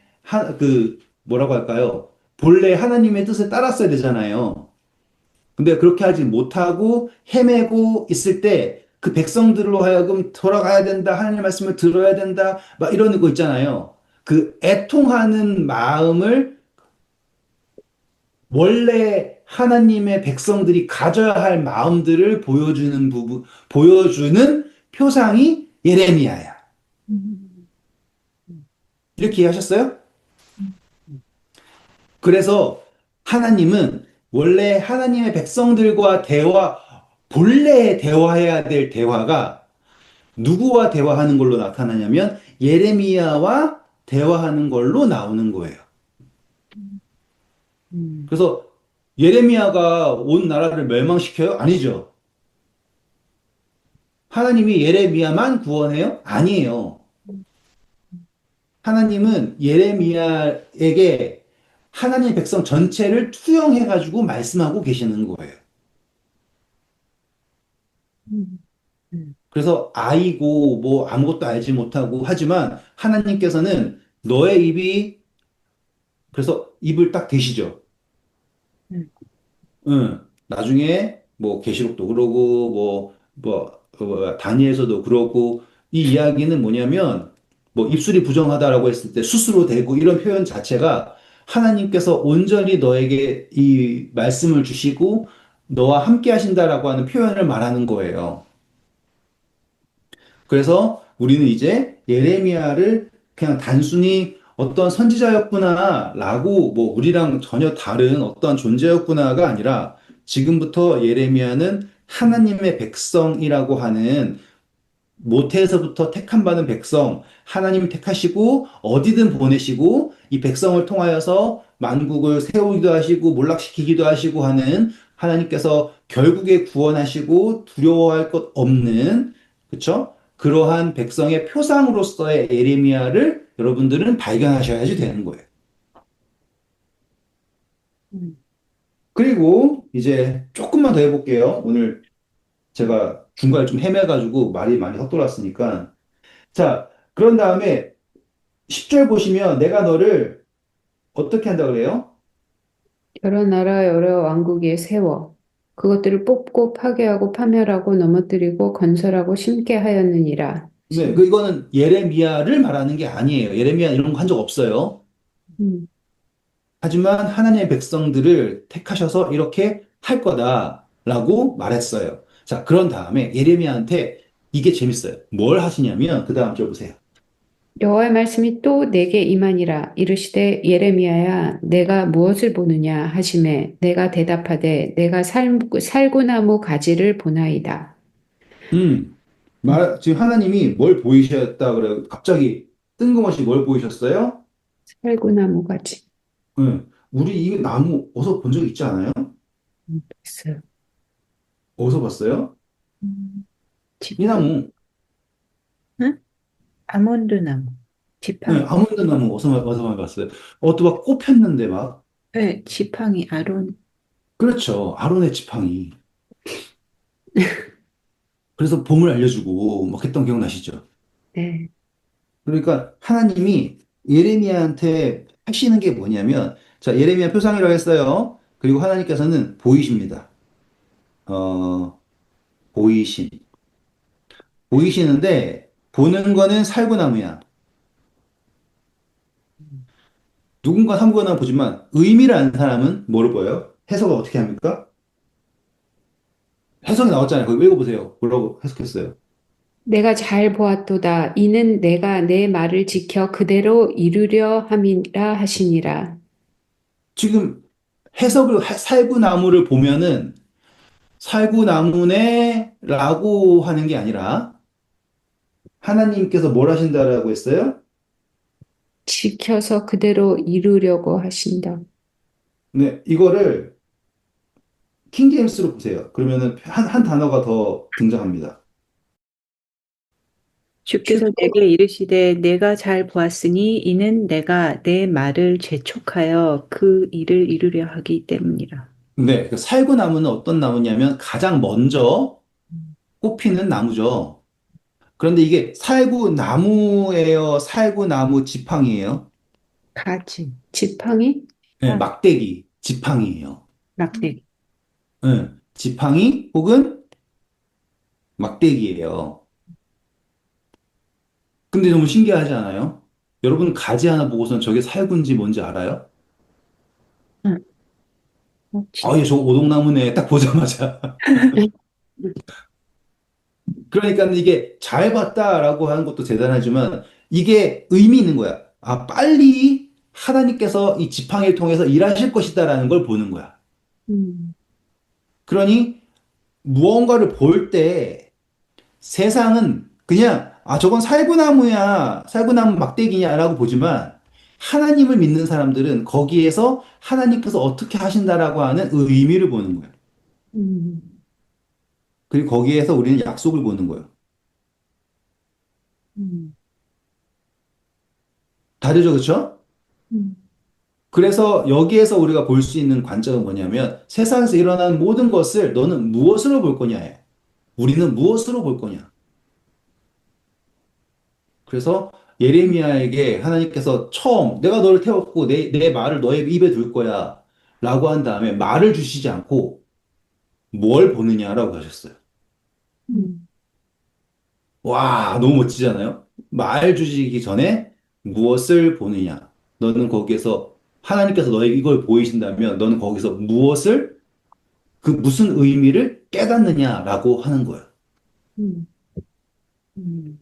뭐라고 할까요? 본래 하나님의 뜻을 따랐어야 되잖아요. 근데 그렇게 하지 못하고 헤매고 있을 때 그 백성들로 하여금 돌아가야 된다, 하나님의 말씀을 들어야 된다, 막 이러는 거 있잖아요. 그 애통하는 마음을 원래 하나님의 백성들이 가져야 할 마음들을 보여주는 표상이 예레미야야. 음, 이렇게 이해하셨어요? 음, 그래서 하나님은 원래 하나님의 백성들과 본래 대화해야 될 대화가 누구와 대화하는 걸로 나타나냐면 예레미야와 대화하는 걸로 나오는 거예요. 음, 그래서 예레미야가 온 나라를 멸망시켜요? 아니죠. 하나님이 예레미야만 구원해요? 아니에요. 음, 하나님은 예레미야에게 하나님의 백성 전체를 투영해가지고 말씀하고 계시는 거예요. 음, 음, 그래서 아이고 뭐 아무것도 알지 못하고 하지만 하나님께서는 너의 입이 그래서 입을 딱 대시죠. 음, 응. 나중에 뭐 계시록도 그러고 다니엘서도 그러고 이 이야기는 뭐냐면 뭐 입술이 부정하다라고 했을 때 숯으로 대고 이런 표현 자체가 하나님께서 온전히 너에게 이 말씀을 주시고 너와 함께 하신다라고 하는 표현을 말하는 거예요. 그래서 우리는 이제 예레미야를 그냥 단순히 어떤 선지자였구나라고 뭐 우리랑 전혀 다른 어떤 존재였구나가 아니라 지금부터 예레미야는 하나님의 백성이라고 하는 모태에서부터 택함 받은 백성, 하나님 택하시고 어디든 보내시고 이 백성을 통하여서 만국을 세우기도 하시고 몰락시키기도 하시고 하는 하나님께서 결국에 구원하시고 두려워할 것 없는 그쵸? 그러한 백성의 표상으로서의 예레미야를 여러분들은 발견하셔야지 되는 거예요. 음. 그리고 이제 조금만 더 해볼게요. 오늘 제가 중간에 좀 헤매가지고 말이 많이 헛돌았으니까. 자, 그런 다음에 10절 보시면 내가 너를 어떻게 한다 그래요? 여러 나라 여러 왕국에 세워 그것들을 뽑고 파괴하고 파멸하고 넘어뜨리고 건설하고 심게 하였느니라. 네, 이거는 예레미야를 말하는 게 아니에요. 예레미야 이런 거 한 적 없어요. 음, 하지만 하나님의 백성들을 택하셔서 이렇게 할 거다라고 말했어요. 자, 그런 다음에 예레미야한테 이게 재밌어요. 뭘 하시냐면 그 다음 절 보세요. 여호와의 말씀이 또 내게 임하니라. 이르시되 예레미야야 내가 무엇을 보느냐 하시매 내가 대답하되 내가 살구나무 가지를 보나이다. 음, 지금 하나님이 뭘 보이셨다 그래요? 갑자기 뜬금없이 뭘 보이셨어요? 살구나무 가지. 우리 이 나무 어디서 본 적 있지 않아요? 있어요. 어디서 봤어요? 음. 이 지팡이? 나무. 응? 아몬드 나무. 네, 지팡이. 아몬드 나무 어디서 봤어요? 또 막 꼽혔는데 막. 네, 지팡이 아론. 그렇죠. 아론의 지팡이. 그래서 봄을 알려주고 막 했던 기억 나시죠? 네. 그러니까 하나님이 예레미야한테 하시는 게 뭐냐면, 자, 예레미야 표상이라고 했어요. 그리고 하나님께서는 보이십니다. 어, 보이심. 보이시는데, 보는 거는 살구나무야. 누군가 삼구나 보지만, 의미를 아는 사람은 뭐를 보여요? 해석을 어떻게 합니까? 해석이 나왔잖아요. 거기 읽어보세요. 뭐라고 해석했어요? 내가 잘 보았도다. 이는 내가 내 말을 지켜 그대로 이루려 함이라 하시니라. 지금 살구나무를 보면은, 살구나무네라고 하는 게 아니라, 하나님께서 뭘 하신다라고 했어요? 지켜서 그대로 이루려고 하신다. 네, 이거를 킹제임스로 보세요. 그러면은 한 단어가 더 등장합니다. 주께서 내게 이르시되 내가 잘 보았으니 이는 내가 내 말을 재촉하여 그 일을 이루려 하기 때문이라. 네, 그 살구나무는 어떤 나무냐면 가장 먼저 꽃피는 나무죠. 그런데 이게 살구나무예요, 살구나무 지팡이에요? 가지, 지팡이? 네, 아, 막대기, 지팡이에요. 막대기. 네, 지팡이 혹은 막대기예요. 근데 너무 신기하지 않아요? 여러분 가지 하나 보고선 저게 살구인지 뭔지 알아요? 응. 얘 저거 오동나무네. 딱 보자마자. 그러니까 이게 잘 봤다라고 하는 것도 대단하지만 이게 의미 있는 거야. 빨리 하나님께서 이 지팡이를 통해서 일하실 것이다라는 걸 보는 거야. 음. 그러니 무언가를 볼 때 세상은 그냥 저건 살구나무야, 살구나무 막대기냐라고 보지만 하나님을 믿는 사람들은 거기에서 하나님께서 어떻게 하신다라고 하는 의미를 보는 거야. 음. 그리고 거기에서 우리는 약속을 보는 거예요. 음. 다르죠, 그렇죠? 음. 그래서 여기에서 우리가 볼 수 있는 관점은 뭐냐면 세상에서 일어나는 모든 것을 너는 무엇으로 볼 거냐예요. 우리는 무엇으로 볼 거냐. 그래서 예레미야에게 하나님께서 처음 내가 너를 태웠고 내 말을 너의 입에 둘 거야 라고 한 다음에 말을 주시지 않고 뭘 보느냐라고 하셨어요. 음. 와, 너무 멋지잖아요? 말 주시기 전에 무엇을 보느냐. 너는 거기에서 하나님께서 너에게 이걸 보이신다면 너는 거기서 그 무슨 의미를 깨닫느냐라고 하는 거예요. 음. 음.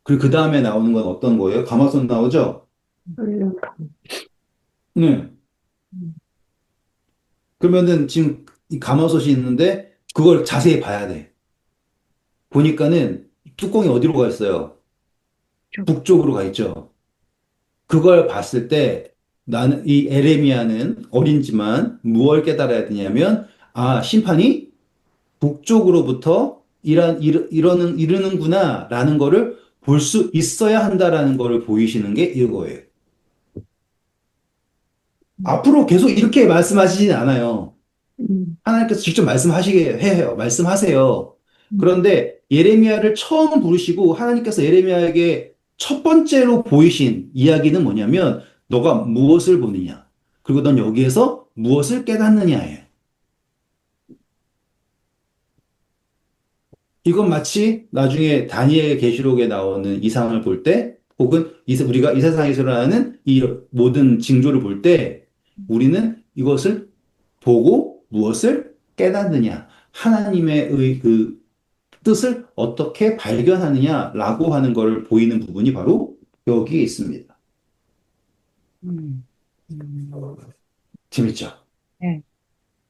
그리고 그 다음에 나오는 건 어떤 거예요? 가마손 나오죠? 물론 네. 음. 그러면은 지금 이 가마솥이 있는데 그걸 자세히 봐야 돼. 보니까는 뚜껑이 어디로 가 있어요? 좀, 북쪽으로 가 있죠. 그걸 봤을 때 나는 이 에레미야는 어린지만 무엇을 깨달아야 되냐면 아, 심판이 북쪽으로부터 이르는구나 라는 거를 볼 수 있어야 한다라는 거를 보이시는 게 이거예요. 음, 앞으로 계속 이렇게 말씀하시진 않아요. 음, 하나님께서 직접 말씀하시게 해요. 말씀하세요. 음, 그런데 예레미야를 처음 부르시고 하나님께서 예레미야에게 첫 번째로 보이신 이야기는 뭐냐면 너가 무엇을 보느냐? 그리고 넌 여기에서 무엇을 깨닫느냐예요. 이건 마치 나중에 다니엘 계시록에 나오는 이상을 볼 때, 혹은 우리가 이 세상에서 일어나는 이 모든 징조를 볼 때, 우리는 이것을 보고 무엇을 깨닫느냐, 하나님의 그 뜻을 어떻게 발견하느냐라고 하는 것을 보이는 부분이 바로 여기에 있습니다. 음, 재밌죠? 네.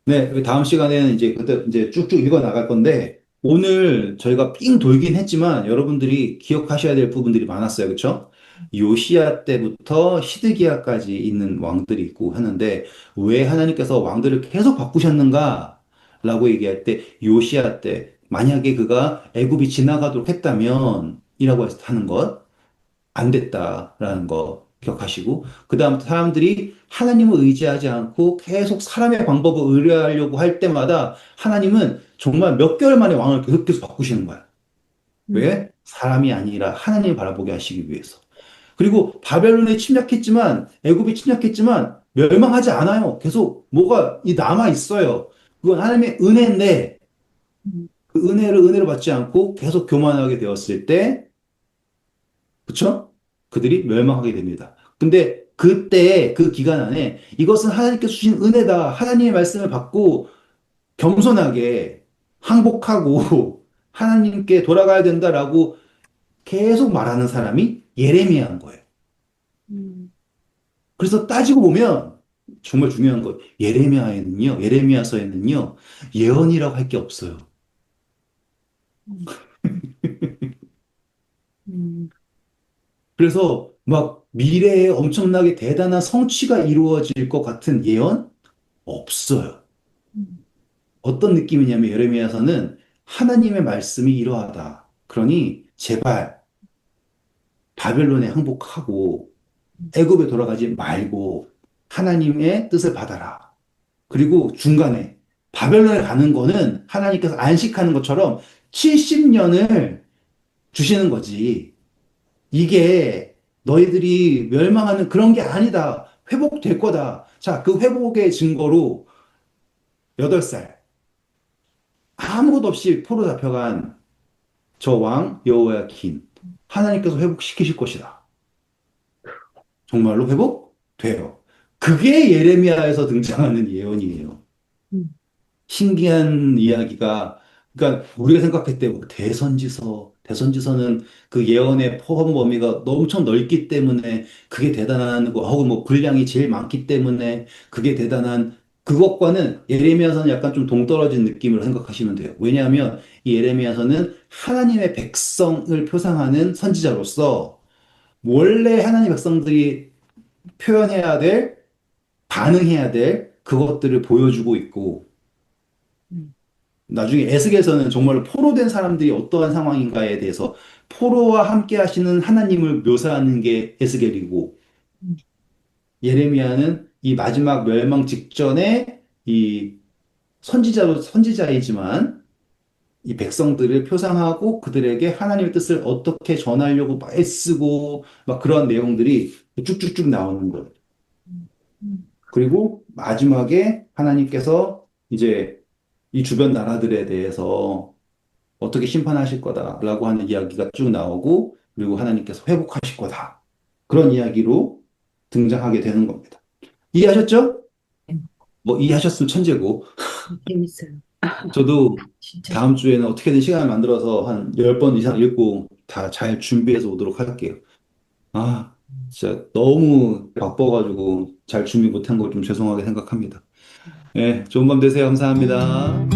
네, 그 다음 시간에는 이제 그때 이제 쭉쭉 읽어 나갈 건데, 오늘 저희가 삥 돌긴 했지만 여러분들이 기억하셔야 될 부분들이 많았어요. 그렇죠? 요시야 때부터 시드기야까지 있는 왕들이 있고 하는데, 왜 하나님께서 왕들을 계속 바꾸셨는가? 라고 얘기할 때, 요시야 때, 만약에 그가 애굽이 지나가도록 했다면, 이라고 하는 것, 안 됐다라는 거 기억하시고, 그 다음 사람들이 하나님을 의지하지 않고 계속 사람의 방법을 의뢰하려고 할 때마다 하나님은 정말 몇 개월 만에 왕을 계속 바꾸시는 거야. 음, 왜? 사람이 아니라 하나님을 바라보게 하시기 위해서. 그리고 바벨론에 침략했지만, 애굽이 침략했지만 멸망하지 않아요. 계속 뭐가 남아 있어요. 그건 하나님의 은혜인데 음, 그 은혜를 받지 않고 계속 교만하게 되었을 때 그쵸? 그들이 멸망하게 됩니다. 근데 그때 그 기간 안에 이것은 하나님께서 주신 은혜다. 하나님의 말씀을 받고 겸손하게 항복하고 하나님께 돌아가야 된다라고 계속 말하는 사람이 예레미야인 거예요. 음, 그래서 따지고 보면 정말 중요한 거 예레미야서에는요 예언이라고 할 게 없어요. 음, 음, 그래서 막 미래에 엄청나게 대단한 성취가 이루어질 것 같은 예언 없어요. 음, 어떤 느낌이냐면 예레미야서는 하나님의 말씀이 이러하다. 그러니 제발 바벨론에 항복하고 애굽에 돌아가지 말고 하나님의 뜻을 받아라. 그리고 중간에 바벨론에 가는 거는 하나님께서 안식하는 것처럼 70년을 주시는 거지. 이게 너희들이 멸망하는 그런 게 아니다. 회복될 거다. 자, 그 회복의 증거로 8살 아무것도 없이 포로 잡혀간 저 왕 여호야킨 하나님께서 회복시키실 것이다. 정말로 회복돼요. 그게 예레미야에서 등장하는 예언이에요. 음, 신기한 이야기가 그러니까 우리가 생각할 때 뭐 대선지서는 그 예언의 포함 범위가 엄청 넓기 때문에 그게 대단한 거 하고 뭐 분량이 제일 많기 때문에 그게 대단한 그것과는 예레미야서는 약간 좀 동떨어진 느낌으로 생각하시면 돼요. 왜냐하면 이 예레미야서는 하나님의 백성을 표상하는 선지자로서 원래 하나님의 백성들이 표현해야 될, 반응해야 될 그것들을 보여주고 있고 음, 나중에 에스겔서는 정말로 포로된 사람들이 어떠한 상황인가에 대해서 포로와 함께 하시는 하나님을 묘사하는 게 에스겔이고 음, 예레미야는 이 마지막 멸망 직전에 이 선지자이지만 이 백성들을 표상하고 그들에게 하나님의 뜻을 어떻게 전하려고 막 애쓰고 막 그런 내용들이 쭉쭉쭉 나오는 거예요. 음, 그리고 마지막에 하나님께서 이제 이 주변 나라들에 대해서 어떻게 심판하실 거다라고 하는 이야기가 쭉 나오고 그리고 하나님께서 회복하실 거다. 그런 이야기로 등장하게 되는 겁니다. 이해하셨죠? 음. 뭐 이해하셨으면 천재고 재밌어요. 저도 진짜 다음 주에는 어떻게든 시간을 만들어서 한 10번 이상 읽고 다 잘 준비해서 오도록 할게요. 아, 진짜 너무 바빠가지고 잘 준비 못한 거 좀 죄송하게 생각합니다. 네, 좋은 밤 되세요. 감사합니다.